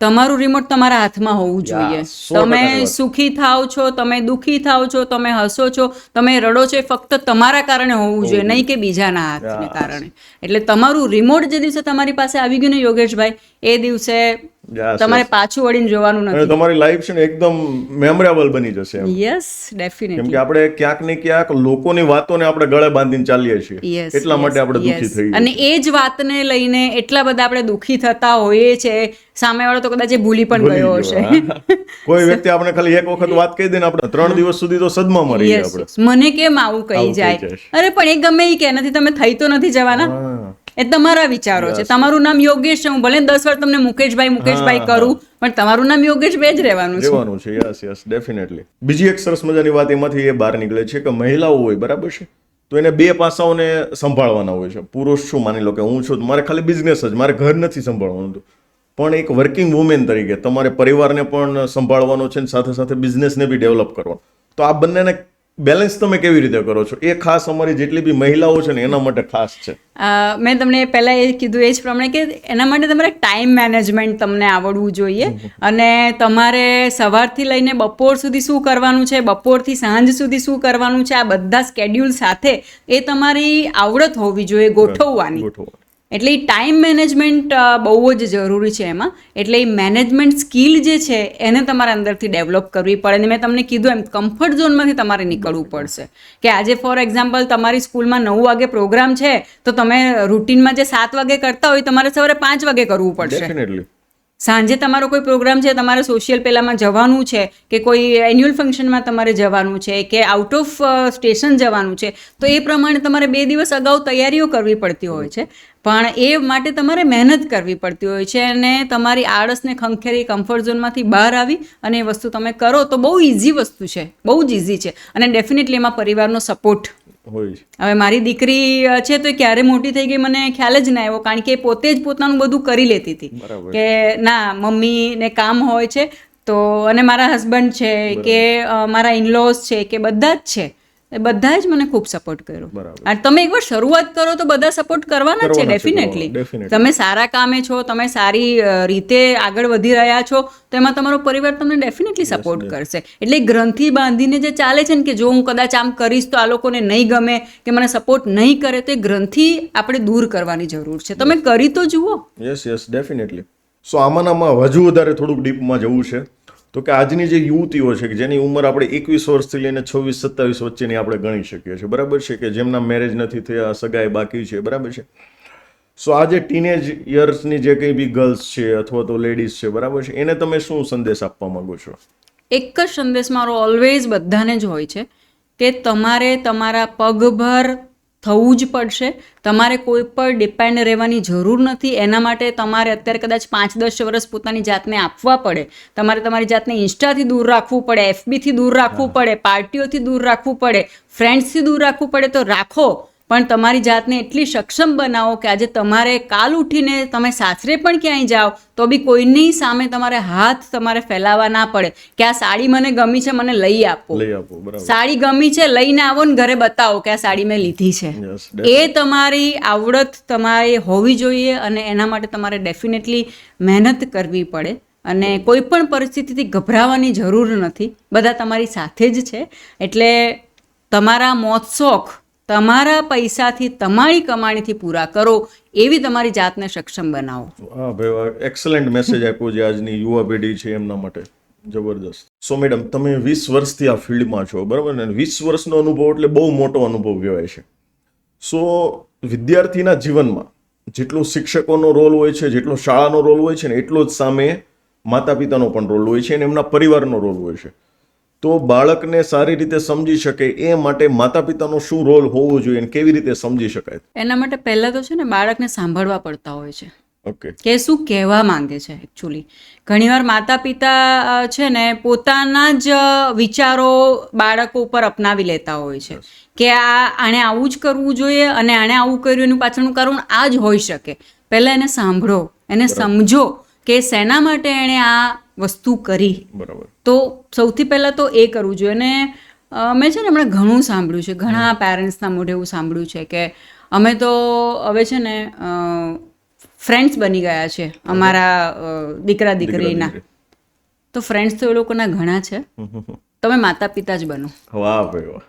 તમારું રિમોટ તમારા હાથમાં હોવું જોઈએ. તમે સુખી થાવ છો, તમે દુઃખી થાવ છો, તમે હસો છો, તમે રડો છો, એ ફક્ત તમારા કારણે હોવું જોઈએ, નહીં કે બીજાના હાથને કારણે. એટલે તમારું રિમોટ જે દિવસે તમારી પાસે આવી ગયું ને યોગેશભાઈ, એ દિવસે તમારે પાછું વળીને જોવાનું નથી. તમારી લાઈફ છે ને એકદમ મેમરેબલ બની જશે. Yes, definitely. કેમ કે આપણે ક્યાંક ને ક્યાંક લોકોની વાતોને આપણે ગળે બાંધીને ચાલીએ છીએ, એટલા માટે આપણે દુઃખી થઈ. અને એ જ વાતને લઈને એટલા બધા આપણે દુઃખી થતા હોઈએ છે, સામેવાળો તો કદાચ એ ભૂલી પણ ગયો હશે. કોઈ વ્યક્તિ આપણે ખાલી એક વખત વાત કહી દે ને, આપણે 3 દિવસ સુધી તો સદમામાં રહીએ. આપણે મને કેમ આવું કહી જાય, અરે પણ એ ગમે એ કે નથી, તમે થઈ તો નથી જવાના. એ તમારા વિચારો છે. તમારું નામ યોગેશ છે, હું ભલે 10 વાર તમને મુકેશભાઈ કરું, પણ તમારું નામ યોગેશભાઈ જ રહેવાનું છે. Yes, definitely. બીજી એક સરસ મજાની વાત એમાંથી એ બહાર નીકળે છે કે મહિલાઓ હોય, બરાબર છે, તો એને 2 પાસાઓને સંભાળવાના હોય છે. પુરુષ શું, માની લો કે હું છું, મારે ખાલી બિઝનેસ જ, મારે ઘર નથી સંભાળવાનું, પણ એક વર્કિંગ વુમેન તરીકે તમારે પરિવારને પણ સંભાળવાનો છે, સાથે સાથે બિઝનેસને બી ડેવલપ કરવાનો. તો આ બંનેને બેલેન્સ તમે કેવી રીતે કરો છો? એ ખાસ અમારી જેટલી બી મહિલાઓ છે ને એના માટે ખાસ છે. મેં તમને પહેલાં એ કીધું એ જ પ્રમાણે કે એના માટે તમારે ટાઈમ મેનેજમેન્ટ તમને આવડવું જોઈએ અને તમારે સવારથી લઈને બપોર સુધી શું કરવાનું છે, બપોરથી સાંજ સુધી શું કરવાનું છે, આ બધા સ્કેડ્યુલ સાથે એ તમારી આવડત હોવી જોઈએ ગોઠવવાની. એટલે એ ટાઈમ મેનેજમેન્ટ બહુ જ જરૂરી છે એમાં. એટલે એ મેનેજમેન્ટ સ્કિલ જે છે એને તમારે અંદરથી ડેવલપ કરવી પડે. અને મેં તમને કીધું એમ કમ્ફર્ટ ઝોનમાંથી તમારે નીકળવું પડશે કે આજે ફોર એક્ઝામ્પલ તમારી સ્કૂલમાં 9 વાગે પ્રોગ્રામ છે તો તમે રૂટીનમાં જે 7 વાગે કરતા હોય તમારે સવારે 5 વાગે કરવું પડશે. ડેફિનેટલી. સાંજે તમારો કોઈ પ્રોગ્રામ છે, તમારે સોશિયલ પેલામાં જવાનું છે કે કોઈ એન્યુઅલ ફંક્શનમાં તમારે જવાનું છે કે આઉટ ઓફ સ્ટેશન જવાનું છે, તો એ પ્રમાણે તમારે 2 દિવસ અગાઉ તૈયારીઓ કરવી પડતી હોય છે. પણ એ માટે તમારે મહેનત કરવી પડતી હોય છે અને તમારી આળસને ખંખેરી કમ્ફર્ટ ઝોનમાંથી બહાર આવી અને એ વસ્તુ તમે કરો તો બહુ ઇઝી વસ્તુ છે, બહુ જ ઇઝી છે. અને ડેફિનેટલી એમાં પરિવારનો સપોર્ટ હોય. હવે મારી દીકરી છે તો એ ક્યારે મોટી થઈ ગઈ મને ખ્યાલ જ ના આવ્યો, કારણ કે પોતે જ પોતાનું બધું કરી લેતી હતી કે ના મમ્મીને કામ હોય છે તો, અને મારા હસબન્ડ છે કે મારા ઇનલોઝ છે કે બધા જ છે, એ બધા જ મને ખૂબ સપોર્ટ કર્યો. અને તમે એકવાર શરૂઆત કરો તો બધા સપોર્ટ કરવાના જ છે ડેફિનેટલી. તમે સારા કામે છો, તમે સારી રીતે આગળ વધી રહ્યા છો તો એમાં તમારો પરિવાર તમને ડેફિનેટલી સપોર્ટ કરશે. એટલે ગ્રંથિ બાંધીને જે ચાલે છે ને કે જો હું કદાચ આમ કરીશ તો આ લોકોને નહીં ગમે કે મને સપોર્ટ નહીં કરે, તો એ ગ્રંથિ આપણે દૂર કરવાની જરૂર છે. તમે કરી તો જુઓ. Yes definitely. સો આમાં હજુ વધારે થોડુંક ડીપમાં જવું છે તો કે આજની જે યુવતીઓ છે કે જેની ઉંમર આપણે 21 વર્ષથી લઈને 26-27 વચ્ચેની આપણે ગણી શકીએ છીએ, બરાબર છે, કે જેમના મેરેજ નથી થયા, સગાઈ બાકી છે, બરાબર છે. સો આ જે ટીનેજ યર્સની જે કંઈ બી ગર્લ્સ છે અથવા તો લેડીઝ છે, બરાબર છે, એને તમે શું સંદેશ આપવા માંગો છો? એક જ સંદેશ મારો ઓલવેઝ બધાને જ હોય છે કે તમારે તમારા પગભર થવું જ પડશે. તમારે કોઈ પર ડિપેન્ડ રહેવાની જરૂર નથી. એના માટે તમારે અત્યારે કદાચ 5-10 વર્ષ પોતાની જાતને આપવા પડે. તમારે તમારી જાતને ઇન્સ્ટાથી દૂર રાખવું પડે, FBથી દૂર રાખવું પડે, પાર્ટીઓથી દૂર રાખવું પડે, ફ્રેન્ડ્સથી દૂર રાખવું પડે તો રાખો, પણ તમારી જાતને એટલી સક્ષમ બનાવો કે આજે તમારે કાલ ઉઠીને તમે સાસરે પણ ક્યાંય જાઓ તો બી કોઈની સામે તમારે હાથ તમારે ફેલાવવા ના પડે કે આ સાડી મને ગમી છે, મને લઈ આપો. સાડી ગમી છે, લઈને આવો ને ઘરે બતાવો કે આ સાડી મેં લીધી છે. એ તમારી આવડત તમારી હોવી જોઈએ અને એના માટે તમારે ડેફિનેટલી મહેનત કરવી પડે. અને કોઈ પણ પરિસ્થિતિથી ગભરાવાની જરૂર નથી, બધા તમારી સાથે જ છે. એટલે તમારા મોજ શોખ તમારા પૈસાથી, તમારી કમાણીથી પૂરા કરો, એવી તમારી જાતને સક્ષમ બનાવો. હા ભાઈ, એક્સલન્ટ મેસેજ આપ્યો છે આજની યુવા પેઢી છે એમના માટે. જબરદસ્ત. સો મેડમ, તમે 20 વર્ષથી આ ફિલ્ડમાં છો, બરાબર ને? 20 વર્ષનો અનુભવ એટલે બહુ મોટો અનુભવ કહેવાય છે. સો વિદ્યાર્થીના જીવનમાં જેટલો શિક્ષકોનો રોલ હોય છે, જેટલો શાળાનો રોલ હોય છે ને, એટલો જ સામે માતા પિતાનો પણ રોલ હોય છે અને એમના પરિવારનો રોલ હોય છે. તો બાળકને સારી રીતે સમજી શકે એ માટે માતા પિતાનો શું રોલ હોવો જોઈએ અને કેવી રીતે સમજી શકાય? એના માટે પહેલાં તો છે ને બાળકને સાંભળવા પડતા હોય છે. ઓકે. કે શું કહેવા માંગે છે એકચ્યુઅલી. ઘણીવાર માતા પિતા છે ને પોતાના જ વિચારો બાળકો ઉપર અપનાવી લેતા હોય છે કે આણે આવું જ કરવું જોઈએ અને આણે આવું કર્યું, એનું પાછળનું કારણ આ જ હોઈ શકે. પહેલાં એને સાંભળો, એને સમજો કે શેના માટે એણે આ વસ્તુ કરી. બરાબર. તો સૌથી પહેલાં તો એ કરવું જોઈએ. અને મેં છે ને હમણાં ઘણું સાંભળ્યું છે, ઘણા પેરેન્ટ્સના મોઢે એવું સાંભળ્યું છે કે અમે તો હવે છે ને ફ્રેન્ડ્સ બની ગયા છે અમારા દીકરા દીકરીના. તો ફ્રેન્ડ્સ તો એ લોકોના ઘણા છે, તમે માતા પિતા જ બનો. વાહ ભાઈ વાહ.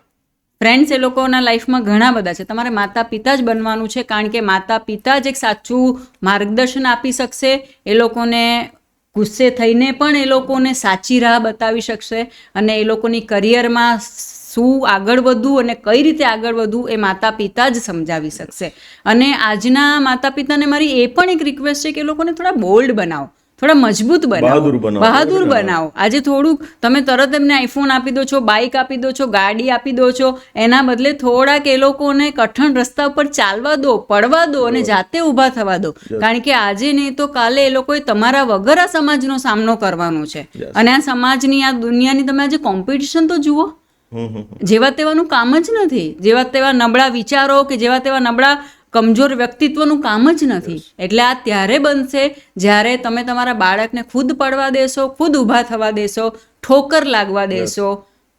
ફ્રેન્ડ્સ એ લોકોના લાઈફમાં ઘણા બધા છે, તમારે માતા પિતા જ બનવાનું છે, કારણ કે માતા પિતા જ એક સાચું માર્ગદર્શન આપી શકશે. એ લોકોને ગુસ્સે થઈને પણ એ લોકોને સાચી રાહ બતાવી શકશે અને એ લોકોની કરિયરમાં શું આગળ વધવું અને કઈ રીતે આગળ વધવું એ માતા પિતા જ સમજાવી શકશે. અને આજના માતા પિતાને મારી એ પણ એક રિક્વેસ્ટ છે કે એ લોકોને થોડા બોલ્ડ બનાવો, થોડા મજબૂત બનાવો, બહાદુર બનાવો. આજે થોડુંક તમે તરત એમને આઈફોન આપી દો છો, બાઇક આપી દો છો, ગાડી આપી દો છો, એના બદલે થોડાક એ લોકોને કઠણ રસ્તા ઉપર ચાલવા દો, પડવા દો અને જાતે ઊભા થવા દો. કારણ કે આજે નહીં તો કાલે એ લોકોએ તમારા વગર આ સમાજનો સામનો કરવાનો છે. અને આ સમાજની, આ દુનિયાની તમે આજે કોમ્પિટિશન તો જુઓ. જેવા તેવાનું કામ જ નથી, જેવા તેવા નબળા વિચારો કે જેવા તેવા નબળા કમજોર વ્યક્તિત્વનું કામ જ નથી. એટલે આ ત્યારે બનશે જ્યારે તમે તમારા બાળકને ખુદ પડવા દેશો, ખુદ ઊભા થવા દેશો, ઠોકર લાગવા દેશો.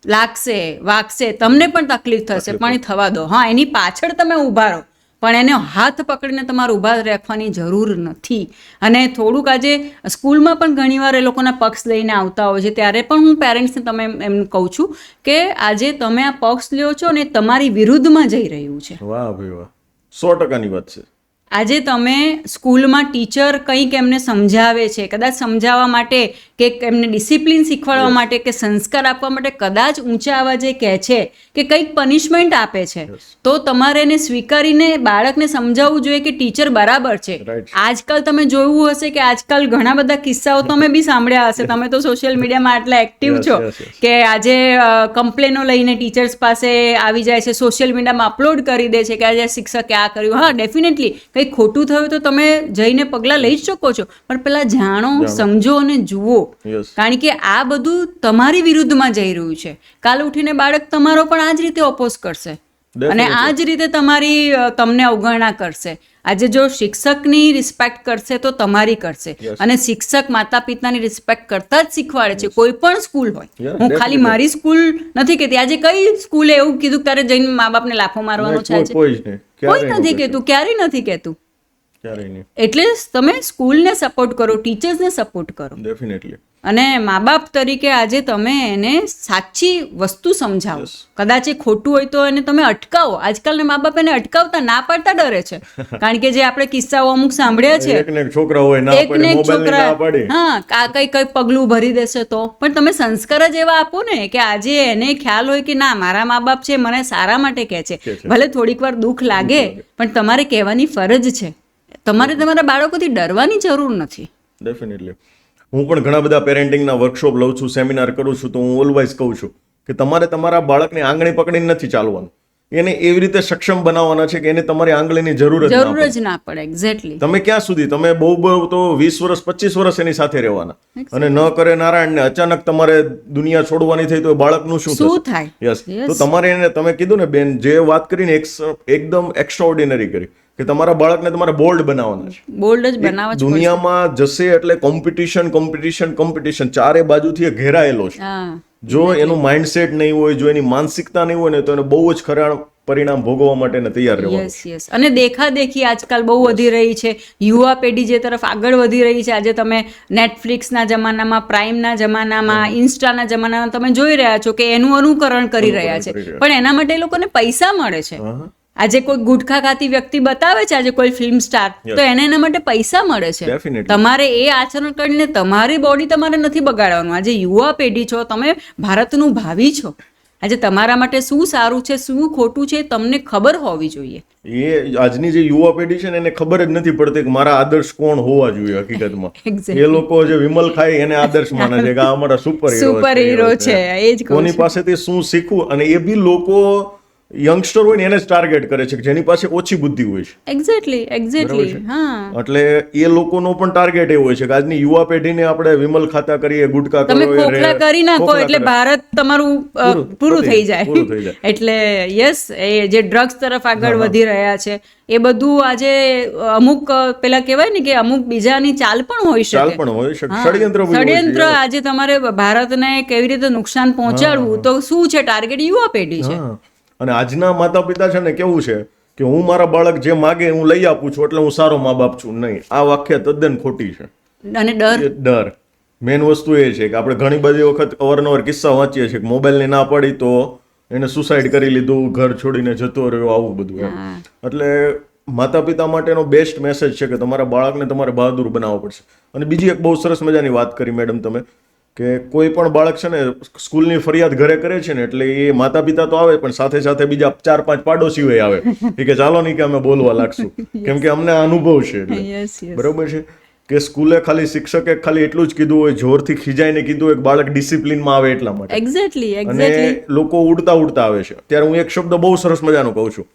લાગશે વાગશે, તમને પણ તકલીફ થશે, પણ એ થવા દો. હા, એની પાછળ તમે ઊભા રહો, પણ એને હાથ પકડીને તમારે ઊભા રાખવાની જરૂર નથી. અને થોડુંક આજે સ્કૂલમાં પણ ઘણીવાર એ લોકોના પક્ષ લઈને આવતા હોય છે, ત્યારે પણ હું પેરેન્ટ્સને તમે એમ કહું છું કે આજે તમે આ પક્ષ લ્યો છો અને તમારી વિરુદ્ધમાં જઈ રહ્યું છે. વાહ ભાઈ વાહ, 100% વાત છે. આજે તમે સ્કૂલમાં ટીચર કંઈક એમને સમજાવે છે, કદાચ સમજાવવા માટે કે એમને ડિસિપ્લિન શીખવાડવા માટે કે સંસ્કાર આપવા માટે કદાચ ઊંચા અવાજે કહે છે કે કંઈક પનિશમેન્ટ આપે છે, તો તમારે એને સ્વીકારીને બાળકને સમજાવવું જોઈએ કે ટીચર બરાબર છે. Right. આજકાલ તમે જોયું હશે કે આજકાલ ઘણા બધા કિસ્સાઓ તમે બી સાંભળ્યા હશે, તમે તો સોશિયલ મીડિયામાં આટલા એક્ટિવ છો કે આજે કમ્પ્લેનો લઈને ટીચર્સ પાસે આવી જાય છે, સોશિયલ મીડિયામાં અપલોડ કરી દે છે કે આજે શિક્ષકે આ કર્યું. હા, ડેફિનેટલી કંઈ ખોટું થયું તો તમે જઈને પગલાં લઈ જ શકો છો, પણ પહેલાં જાણો, સમજો અને જુઓ. Yes. કારણ કે આ બધું તમારી વિરુદ્ધમાં જઈ રહ્યું છે. કાલ ઉઠીને બાળક તમારો પણ આ જ રીતે ઓપોઝ કરશે અને આ જ રીતે તમને અવગણના કરશે. આજે જો શિક્ષકની રિસ્પેક્ટ કરશે તો તમારી કરશે. અને શિક્ષક માતા પિતાની રિસ્પેક્ટ કરતા જ શીખવાડે છે, કોઈ પણ સ્કૂલ હોય. હું ખાલી મારી સ્કૂલ નથી કહેતી. આજે કઈ સ્કૂલે એવું કીધું કે તારે જઈને મા બાપને લાફો મારવાનો છે? આજે કોઈ નથી કહેતું, ક્યારેય નથી કહેતું. એટલે તમે સ્કૂલને સપોર્ટ કરો, ટીચર્સને સપોર્ટ કરો. ડેફિનેટલી. અને મા બાપ તરીકે આજે તમે એને સાચી વસ્તુ સમજાવો. કદાચ એ ખોટું હોય તો એને તમે અટકાવો. આજકાલના મા બાપ એને અટકાવતા ના પાડતા ડરે છે, કારણ કે જે આપણે કિસ્સાઓ અમુક સાંભળ્યા છે, એકને એક છોકરા હોય ના પાડે, મોબાઈલ ના પાડે, હા, કઈ પગલું ભરી દેશે તો. પણ તમે સંસ્કાર જ એવા આપો ને કે આજે એને ખ્યાલ હોય કે ના, મારા મા બાપ છે મને સારા માટે કહે છે. ભલે થોડીક વાર દુઃખ લાગે, પણ તમારે કહેવાની ફરજ છે. તમારે તમારા બાળકોથી ડરવાની જરૂર નથી. ડેફિનેટલી. હું પણ ઘણા બધા પેરેન્ટિંગના વર્કશોપ લઉં છું, સેમિનાર કરું છું, તો હું ઓલવેઝ કહું છું કે તમારે તમારા બાળકને આંગળી પકડીને નથી ચાલવાનું, એને એવી રીતે સક્ષમ બનાવવાના છે કે એને તમારી આંગળીની જરૂર જ ના પડે. એક્ઝેક્ટલી. તમે ક્યાં સુધી, તમે બહુ તો 20 વર્ષ 25 વર્ષ એની સાથે રહેવાના, અને ન કરે નારાયણ ને અચાનક તમારે દુનિયા છોડવાની થઈ તો બાળકનું શું થાય? યસ. તો તમારે એને, તમે કીધું ને બેન, જે વાત કરીને એકદમ એક્સ્ટ્રાઓર્ડિનરી કરી કે તમારા બાળકને તમારે બોલ્ડ બનાવવાના છે. બોલ્ડ જ બનાવવા છે. દુનિયામાં જશે એટલે કોમ્પિટિશન કોમ્પિટિશન કોમ્પિટિશન ચારે બાજુથી ઘેરાયેલો છે. જો એનું માઇન્ડસેટ નહીં હોય, જો એની માનસિકતા નહીં હોય ને, તો એને બહુ જ ખરાબ પરિણામ ભોગવવા માટે તૈયાર રહેવાનું. યસ. અને દેખાદેખી આજકાલ બહુ વધી રહી છે. યુવા પેઢી જે તરફ આગળ વધી રહી છે. આજે તમે નેટફ્લિક્સના જમાનામાં, પ્રાઇમના જમાનામાં, ઇન્સ્ટાના જમાનામાં તમે જોઈ રહ્યા છો કે એનું અનુકરણ કરી રહ્યા છે, પણ એના માટે એ લોકોને પૈસા મળે છે. આજે કોઈ ગુટખા ખાતી વ્યક્તિ બતાવે છે, આજે કોઈ ફિલ્મ સ્ટાર, તો એને એના માટે પૈસા મળે છે. તમારે એ આચરણ કરીને તમારી બોડી તમારે નથી બગાડવાનું. આજે યુવા પેઢી છો, તમે ભારતનું ભાવિ છો. આજે તમારા માટે શું સારું છે, શું ખોટું છે, તમને ખબર હોવી જોઈએ. એ આજની જે યુવા પેઢી છે ને, એને ખબર જ નથી પડતી કે મારા આદર્શ કોણ હોવા જોઈએ. હકીકતમાં એ લોકો જે વિમલ ખાય એને આદર્શ માને છે કે આ અમારા સુપર હીરો છે. એ જ કોની પાસેથી શું શીખવું. અને એ બી લોકો યંગસ્ટર હોય ને એને જ ટાર્ગેટ કરે છે, જેની પાસે ઓછી બુદ્ધિ હોય છે. એક્ઝેક્ટલી. હા, એટલે એ લોકોનો પણ ટાર્ગેટ એવો હોય છે કે આજની યુવા પેઢીને આપણે વિમલ ખાતા કરીએ, ગુટકા તમે ખોખલા કરી નાખો એટલે ભારત તમારું પૂરું થઈ જાય. એટલે યસ, એ જે ડ્રગ્સ તરફ આગળ વધી રહ્યા છે, એ બધું આજે અમુક પેલા કહેવાય ને કે અમુક બીજાની ચાલ પણ હોઈ શકે, ષડયંત્ર. આજે તમારે ભારતને કેવી રીતે નુકસાન પહોંચાડવું, તો શું છે ટાર્ગેટ? યુવા પેઢી છે. અને આજના માતા પિતા છે ને, કેવું છે કે હું મારા બાળક જે માગે હું લઈ આપું છું એટલે હું સારો મા બાપ છું. નહીં, આ વાક્ય તદ્દન ખોટી છે. અને ડર મેન વસ્તુ એ છે કે આપણે ઘણી બધી વખત અવારનવાર કિસ્સા વાંચીએ છીએ કે મોબાઈલની ના પડી તો એને સુસાઇડ કરી લીધું, ઘર છોડીને જતો રહ્યો, આવું બધું. એટલે માતા પિતા માટેનો બેસ્ટ મેસેજ છે કે તમારા બાળકને તમારે બહાદુર બનાવવો પડશે. અને બીજી એક બહુ સરસ મજાની વાત કરી મેડમ તમે, કે કોઈ પણ બાળક છે ને સ્કૂલની ફરિયાદ ઘરે કરે છે ને, એટલે એ માતા પિતા તો આવે, પણ સાથે સાથે બીજા 4-5 પાડોશીઓ આવે કે ચાલો નહીં કે અમે બોલવા લાગશું, કેમ કે અમને અનુભવ છે. એટલે બરોબર છે કે સ્કૂલે ખાલી શિક્ષકે ખાલી એટલું જ કીધું હોય, જોરથી ખીજાઈને કીધું હોય, બાળક ડિસિપ્લિનમાં આવે એટલા માટે. એક્ઝેક્ટલી. અને લોકો ઉડતા આવે છે. ત્યારે હું એક શબ્દ બહુ સરસ મજાનો કહું છું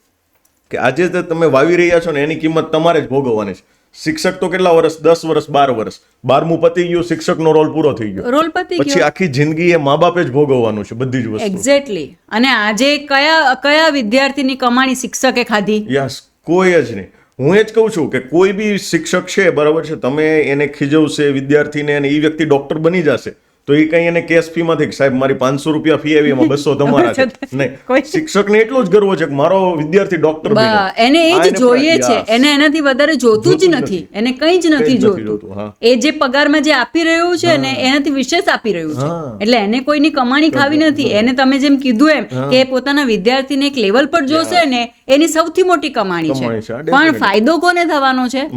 કે આજે જે તમે વાવી રહ્યા છો ને, એની કિંમત તમારે જ ભોગવવાની છે. શિક્ષક તો કેટલા વર્ષ, 10 વર્ષ, 12 વર્ષ, 12મું પતી ગયું, શિક્ષકનો રોલ પૂરો થઈ ગયો, પછી આખી જિંદગી એ મા બાપે જ ભોગવવાનું છે બધી જ વસ્તુ. એક્ઝેક્ટલી. અને આજે કયા વિદ્યાર્થીની કમાણી શિક્ષકે ખાધી? યસ, કોઈ જ નહીં. હું એ જ કહું છું કે કોઈ બી શિક્ષક છે, બરાબર છે, તમે એને ખીજવશે વિદ્યાર્થીને, અને એ વ્યક્તિ ડોક્ટર બની જશે તો એ કઈ એને કેશ ફી માંથી સાહેબ મારી 500 રૂપિયા ફી આવી એમાં 200 તમારા છે નહીં, શિક્ષકને એટલો જ ગર્વ છે કે મારો વિદ્યાર્થી ડોક્ટર બન્યો. એને એ જ જોઈએ છે, એને એનાથી વધારે જોતું જ નથી, એને કંઈ જ નથી જોતું. એ જે પગારમાં જે આપી રહ્યું છે ને એનાથી વિશેષ આપી રહ્યું છે, એટલે એને કોઈની કમાણી ખાવી નથી. એને તમે જેમ કીધું એમ કે પોતાના વિદ્યાર્થીને એક લેવલ પર જોશે ને એની સૌથી મોટી કમાણી છે. પણ ફાયદો કોને થવાનો છે?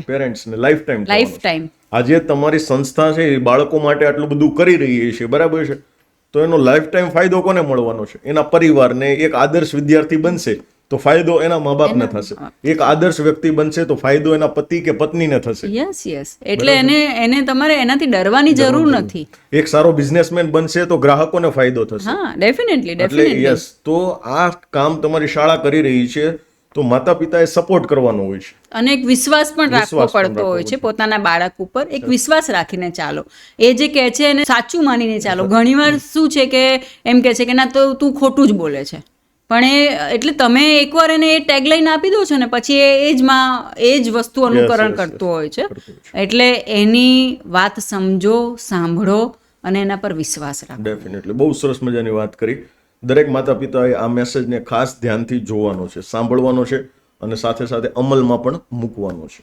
પેરેન્ટ્સને લાઈફ ટાઈમ. આજે તમારી સંસ્થા છે એ બાળકો માટે આટલું બધું કરી રહી છે, બરાબર છે, તો એનો લાઈફ ટાઈમ ફાયદો કોને મળવાનો છે? એના પરિવારને. એક આદર્શ વિદ્યાર્થી બનશે તો ફાયદો એના મા બાપને થશે, એક આદર્શ વ્યક્તિ બનશે તો ફાયદો એના પતિ કે પત્નીને થશે. યસ. એટલે એને તમારે એનાથી ડરવાની જરૂર નથી. એક સારો બિઝનેસમેન બનશે તો ગ્રાહકોને ફાયદો થશે. હા, ડેફિનેટલી. એટલે યસ, તો આ કામ તમારી શાળા કરી રહી છે તો માતા પિતાએ સપોર્ટ કરવાનો હોય છે અને એક વિશ્વાસ પણ રાખવો પડતો હોય છે પોતાના બાળક ઉપર. એક વિશ્વાસ રાખીને ચાલો, એ જે કહે છે એને સાચું માનીને ચાલો. ઘણીવાર શું છે કે એમ કહે છે કે ના તો તું ખોટું જ બોલે છે, પણ એટલે તમે એકવાર એને એ ટેગલાઈન આપી દો છો ને પછી એ જ વસ્તુ અનુકરણ કરતો હોય છે. એટલે એની વાત સમજો, સાંભળો અને એના પર વિશ્વાસ રાખો. ડેફિનેટલી. બહુ સરસ મજાની વાત કરી. દરેક માતા પિતાએ આ મેસેજને ખાસ ધ્યાનથી જોવાનો છે, સાંભળવાનો છે અને સાથે સાથે અમલમાં પણ મૂકવાનો છે.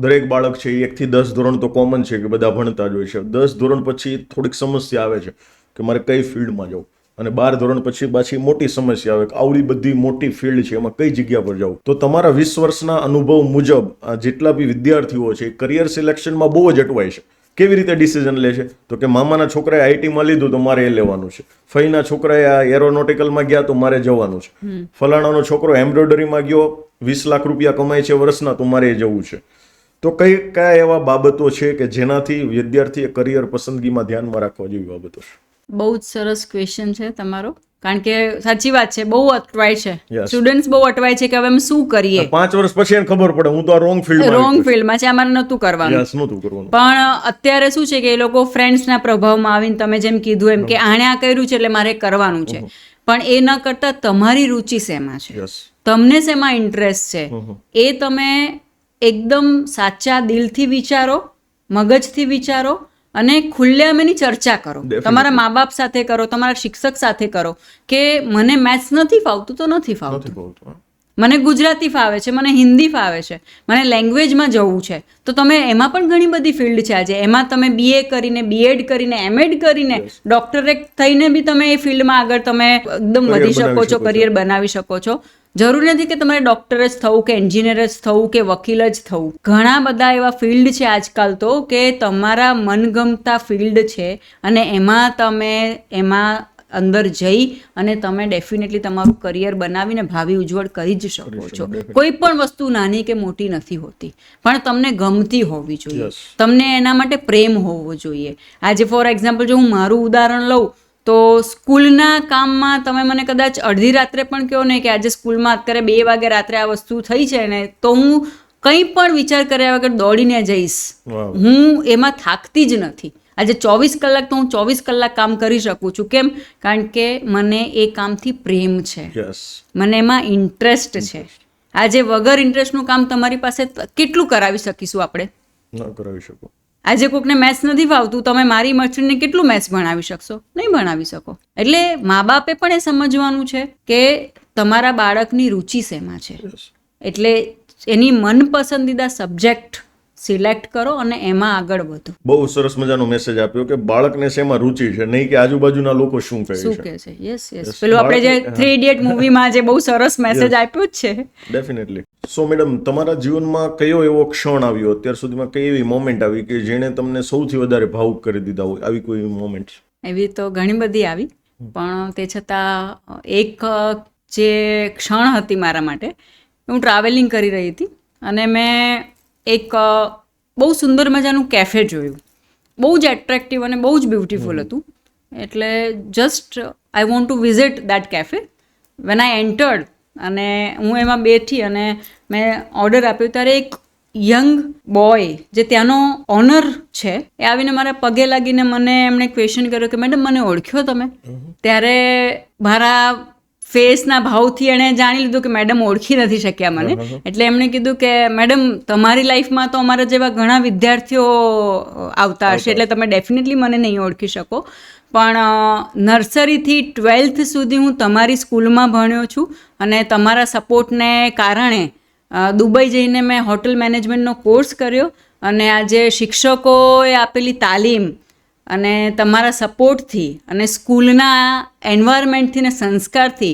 દરેક બાળક છે 1 થી 10 ધોરણ તો કોમન છે કે બધા ભણતા જ હોય છે. 10 ધોરણ પછી થોડીક સમસ્યા આવે છે કે મારે કઈ ફિલ્ડમાં જવું, અને 12 ધોરણ પછી પાછી મોટી સમસ્યા આવે કે આવડી બધી મોટી ફિલ્ડ છે, એમાં કઈ જગ્યા પર જવું. તો તમારા 20 વર્ષના અનુભવ મુજબ આ જેટલા બી વિદ્યાર્થીઓ છે કરિયર સિલેક્શનમાં બહુ જ અટવાય છે. કેવી રીતે ડિસિઝન લે છે? તો કે મામાના છોકરાએ આઈટીમાં લીધું તો મારે એ લેવાનું છે, ફઈના છોકરાએ આ એરોનોટિકલમાં ગયા તો મારે જવાનું છે, ફલાણાનો છોકરો એમ્બ્રોઇડરીમાં ગયો 20 લાખ રૂપિયા કમાય છે વર્ષના તો મારે એ જવું છે. તો કયા એવા બાબતો છે કે જેનાથી વિદ્યાર્થીએ કરિયર પસંદગીમાં ધ્યાનમાં રાખવા જેવી બાબતો છે? બહુ જ સરસ ક્વેશ્ચન છે તમારો, કારણ કે સાચી વાત છે, બહુ અટવાય છે. સ્ટુડન્ટ્સ બહુ અટવાય છે કે હવે અમે શું કરીએ. 5 વર્ષ પછી એને ખબર પડે હું તો આ રોંગ ફિલ્ડમાં છે, અમારે નહોતું કરવાનું. પણ અત્યારે શું છે કે એ લોકો ફ્રેન્ડ્સના પ્રભાવમાં આવીને તમે જેમ કીધું એમ કે આણે આ કર્યું છે એટલે મારે કરવાનું છે, પણ એ ન કરતા તમારી રુચિ શેમાં છે, તમને શેમાં ઇન્ટરેસ્ટ છે, એ તમે એકદમ સાચા દિલથી વિચારો, મગજથી વિચારો અને ખુલ્લેઆમ એની ચર્ચા કરો. તમારા મા બાપ સાથે કરો, તમારા શિક્ષક સાથે કરો કે મને મેથ્સ નથી ફાવતું તો નથી ફાવતું, મને ગુજરાતી ફાવે છે, મને હિન્દી ફાવે છે, મને લેંગ્વેજમાં જવું છે, તો તમે એમાં પણ ઘણી બધી ફિલ્ડ છે આજે. એમાં તમે BA કરીને, BEd કરીને, MEd કરીને, ડોક્ટરેટ થઈને બી તમે એ ફિલ્ડમાં આગળ તમે એકદમ વધી શકો છો, કરિયર બનાવી શકો છો. જરૂરી નથી કે તમારે ડોક્ટર જ થવું કે એન્જિનિયર જ થવું કે વકીલ જ થવું. ઘણા બધા એવા ફિલ્ડ છે આજકાલ તો કે તમારા મનગમતા ફિલ્ડ છે અને એમાં અંદર જઈ અને તમે ડેફિનેટલી તમારું કરિયર બનાવીને ભાવિ ઉજ્જવળ કરી જ શકો છો. કોઈ પણ વસ્તુ નાની કે મોટી નથી હોતી, પણ તમને ગમતી હોવી જોઈએ, તમને એના માટે પ્રેમ હોવો જોઈએ. આજે ફોર એક્ઝામ્પલ જો હું મારું ઉદાહરણ લઉં તો સ્કૂલના કામમાં તમે મને કદાચ અડધી રાત્રે પણ કહો ને કે આજે સ્કૂલમાં અત્યારે 2 વાગે રાત્રે આ વસ્તુ થઈ છે ને, તો હું કંઈ પણ વિચાર કર્યા વગર દોડીને જઈશ. હું એમાં થાકતી જ નથી. આજે 24 કલાક તો હું 24 કલાક કામ કરી શકું છું. કેમ? કારણ કે મને એ કામથી પ્રેમ છે, મને એમાં ઇન્ટરેસ્ટ છે. આજે વગર ઇન્ટરેસ્ટનું કામ તમારી પાસે કેટલું કરાવી શકીશું આપણે? ન કરાવી શકો. આજે કોકને મેથ્સ નથી ફાવતું, તમે મારી મર્ચન્ટને કેટલું મેથ્સ ભણાવી શકશો? નહીં ભણાવી શકો. એટલે મા બાપે પણ એ સમજવાનું છે કે તમારા બાળકની રુચિ શેમાં છે, એટલે એની મનપસંદીદા સબ્જેક્ટ સિલેક્ટ કરો અને એમાં આગળ વધો. બહુ સરસ મજાનો મેસેજ આપ્યો કે બાળકને શેમાં રુચિ છે, નહીં કે આજુબાજુના લોકો શું કહે છે. યસ. પેલું આપણે જે 3 Idiot મૂવીમાં જે બહુ સરસ મેસેજ આપ્યો જ છે. ડેફિનેટલી. સો મેડમ, તમારા જીવનમાં કયો એવો ક્ષણ આવ્યો અત્યાર સુધીમાં, કઈ એવી મોમેન્ટ આવી કે જેણે તમને સૌથી વધારે ભાવુક કરી દીધા હોય? આવી કોઈ મોમેન્ટ? એવી તો ઘણી બધી આવી, પણ તે છતાં એક જે ક્ષણ હતી મારા માટે, હું ટ્રાવેલિંગ કરી રહી હતી અને મેં એક બહુ સુંદર મજાનું કેફે જોયું. બહુ જ એટ્રેક્ટિવ અને બહુ જ બ્યુટિફુલ હતું. એટલે just I want to visit that cafe. When I entered અને હું એમાં બેઠી અને મેં ઓર્ડર આપ્યો, ત્યારે એક યંગ બોય જે ત્યાંનો ઓનર છે એ આવીને મારા પગે લાગીને મને એમણે ક્વેશ્ચન કર્યો કે મેડમ મને ઓળખ્યો તમે? ત્યારે મારા ફેસના ભાવથી એણે જાણી લીધું કે મેડમ ઓળખી નથી શક્યા મને. એટલે એમણે કીધું કે મેડમ તમારી લાઈફમાં તો અમારા જેવા ઘણા વિદ્યાર્થીઓ આવતા હશે, એટલે તમે ડેફિનેટલી મને નહીં ઓળખી શકો, પણ નર્સરીથી 12th સુધી હું તમારી સ્કૂલમાં ભણ્યો છું અને તમારા સપોર્ટને કારણે દુબઈ જઈને મેં હોટલ મેનેજમેન્ટનો કોર્સ કર્યો અને આજે શિક્ષકોએ આપેલી તાલીમ અને તમારા સપોર્ટથી અને સ્કૂલના એન્વાયરમેન્ટથી ને સંસ્કારથી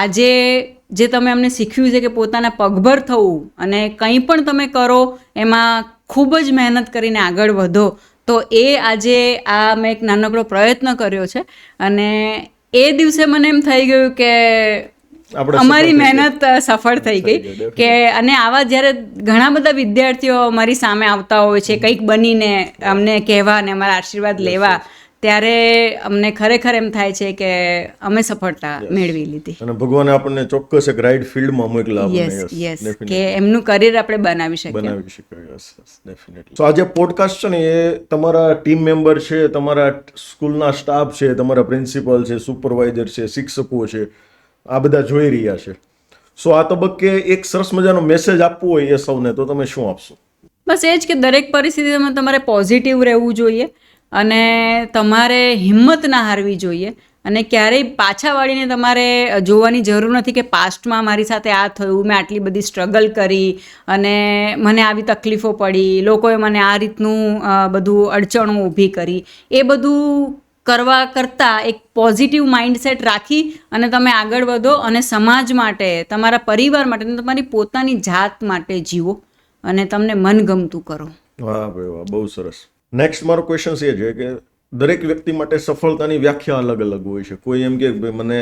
આજે જે તમે અમને શીખ્યું છે કે પોતાના પગભર થવું અને કંઈ પણ તમે કરો એમાં ખૂબ જ મહેનત કરીને આગળ વધો, તો એ આજે આ મેં એક નાનકડો પ્રયત્ન કર્યો છે અને એ દિવસે મને એમ થઈ ગયું કે અમારી મહેનત સફળ થઈ ગઈ. કે અને આવા જ્યારે ઘણા બધા વિદ્યાર્થીઓ મારી સામે આવતા હોય છે કંઈક બનીને અમને કહેવા અને અમારા આશીર્વાદ લેવા, ત્યારે અમને ખરેખર એમ થાય છે કે અમે સફળતા મેળવી લીધી અને ભગવાને આપણને ચોક્કસ એક રાઈટ ફિલ્ડમાં મોકલા. યસ, કે એમનું કરિયર આપણે બનાવી શકીએ. ડેફિનેટલી. સો આજે પોડકાસ્ટ છે ને એ તમારા ટીમ મેમ્બર છે, તમારા સ્કૂલના સ્ટાફ છે, તમારા પ્રિન્સિપલ છે, સુપરવાઇઝર છે, શિક્ષકો છે, આ બધા જોઈ રહ્યા છે. સો આ તબક્કે એક સરસ મજાનો મેસેજ આપવો હોય એ સૌને, તો તમે શું આપશો? બસ એ જ કે દરેક પરિસ્થિતિમાં તમારે પોઝિટિવ રહેવું જોઈએ અને તમારે હિંમત ના હારવી જોઈએ અને ક્યારેય પાછા વાળીને તમારે જોવાની જરૂર નથી કે પાસ્ટમાં મારી સાથે આ થયું, મેં આટલી બધી સ્ટ્રગલ કરી અને મને આવી તકલીફો પડી, લોકોએ મને આ રીતનું બધું અડચણો ઊભી કરી. એ બધું કરવા કરતાં એક પોઝિટિવ માઇન્ડસેટ રાખી અને તમે આગળ વધો અને સમાજ માટે, તમારા પરિવાર માટે, તમારી પોતાની જાત માટે જીવો અને તમને મનગમતું કરો. વાહ ભાઈ વાહ, બહુ સરસ. નેક્સ્ટ મારો ક્વેશ્ચન એ છે કે દરેક વ્યક્તિ માટે સફળતાની વ્યાખ્યા અલગ અલગ હોય છે. કોઈ એમ કે મને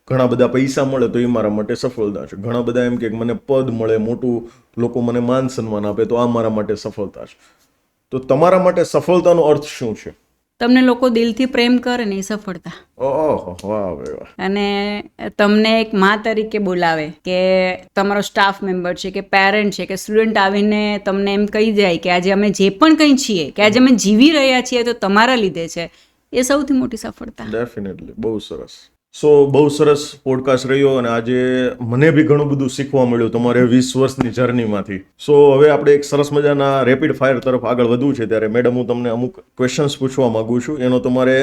ઘણા બધા પૈસા મળે તો એ મારા માટે સફળતા છે, ઘણા બધા એમ કે મને પદ મળે, મોટું લોકો મને માન સન્માન આપે તો આ મારા માટે સફળતા છે. તો તમારા માટે સફળતાનો અર્થ શું છે? તમને લોકો દિલથી પ્રેમ કરે ને એ સફળતા. ઓહો, વાહ ભાઈ વાહ. અને તમને એક માં તરીકે બોલાવે, કે તમારો સ્ટાફ મેમ્બર છે કે પેરેન્ટ છે કે સ્ટુડન્ટ આવીને તમને એમ કહી જાય કે આજે અમે જે પણ કંઈ છીએ, કે આજે અમે જીવી રહ્યા છીએ તો તમારા લીધે છે, એ સૌથી મોટી સફળતા. ડેફિનેટલી, બહુ સરસ. સો બહુ સરસ પોડકાસ્ટ રહ્યો અને આજે મને બી ઘણું બધું શીખવા મળ્યું તમારે 20 વર્ષની જર્નીમાંથી. સો હવે આપણે એક સરસ મજાના રેપિડ ફાયર તરફ આગળ વધવું છે, ત્યારે મેડમ હું તમને અમુક ક્વેશ્ચન્સ પૂછવા માંગુ છું. એનો તમારે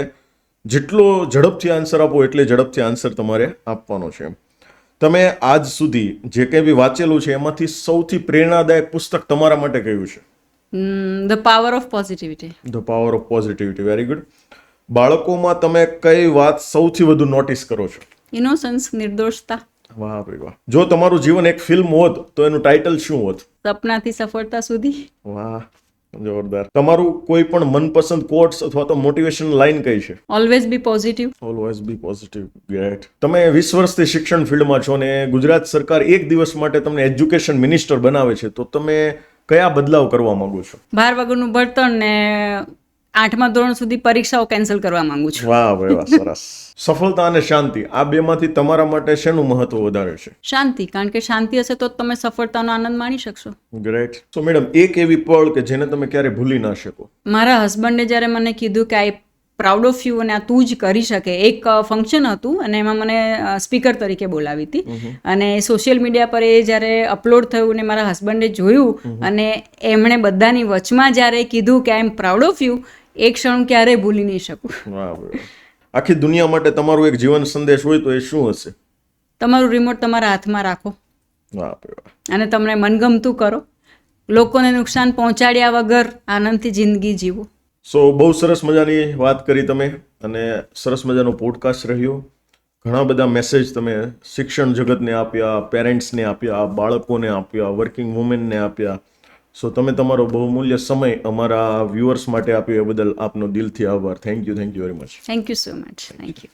જેટલો ઝડપથી આન્સર આપો એટલે ઝડપથી આન્સર તમારે આપવાનો છે. તમે આજ સુધી જે કંઈ બી વાંચેલું છે એમાંથી સૌથી પ્રેરણાદાયક પુસ્તક તમારા માટે કયું છે? The power of positivity. The power of positivity, very good. બાળકોમાં તમે કઈ વાત સૌથી વધુ નોટિસ કરો છો? ઇનોસન્સ, નિર્દોષતા. વાહ ભાઈ વાહ. જો તમારું જીવન એક ફિલ્મ હોત તો એનું ટાઇટલ શું હોત? સપનાથી સફળતા સુધી. વાહ, જોરદાર. તમારું કોઈ પણ મનપસંદ કોટ્સ અથવા તો મોટિવેશન લાઈન કઈ છે? Always B positive. Always B positive, great. તમે 20 વર્ષથી શિક્ષણ ફિલ્ડમાં છો ને ગુજરાત સરકાર એક દિવસ માટે તમને એજ્યુકેશન મિનિસ્ટર બનાવે છે, તો તમે કયા બદલાવ કરવા માંગો છો? 12 વાગ્યાનું ભણતર ને 8મા ધોરણ સુધી પરીક્ષાઓ કેન્સલ કરવા માંગુ છું. વાહ ભાઈ વાહ, સરસ. સફળતા અને શાંતિ, આ બેમાંથી તમારા માટે શેનું મહત્વ વધારે છે? શાંતિ, કારણ કે શાંતિ હશે તો તમે સફળતાનો આનંદ માણી શકશો. ગ્રેટ. સો મેડમ, એક એવી પળ કે જેને તમે ક્યારે ભૂલી ના શકો? મારા હસબન્ડે જ્યારે મને કીધું કે આઈ પ્રાઉડ ઓફ યુ અને આ તું જ કરી શકે. એક ફંક્શન હતું અને એમાં મને સ્પીકર તરીકે બોલાવી હતી અને સોશિયલ મીડિયા પર એ જ્યારે અપલોડ થયું ને મારા હસબન્ડે જોયું અને એમણે બધાની વચમાં જ્યારે કીધું કે આઈ એમ પ્રાઉડ ઓફ યુ, એ ક્ષણ હું ક્યારેય ભૂલી નહીં શકું. આખી દુનિયા માટે તમારું એક જીવન સંદેશ હોય તો એ શું હશે? તમારું રિમોટ તમારા હાથમાં રાખો અને તમને મનગમતું કરો, લોકોને નુકસાન પહોંચાડ્યા વગર આનંદથી જિંદગી જીવો. સો બહુ સરસ મજાની વાત કરી તમે અને સરસ મજાનો પોડકાસ્ટ રહ્યો. ઘણા બધા મેસેજ તમે શિક્ષણ જગતને આપ્યા, પેરેન્ટ્સને આપ્યા, બાળકોને આપ્યા, વર્કિંગ વુમેનને આપ્યા. સો તમે તમારો બહુમૂલ્ય સમય અમારા વ્યુઅર્સ માટે આપ્યો એ બદલ આપનો દિલથી આભાર. Thank you very much. Thank you so much. Thank you.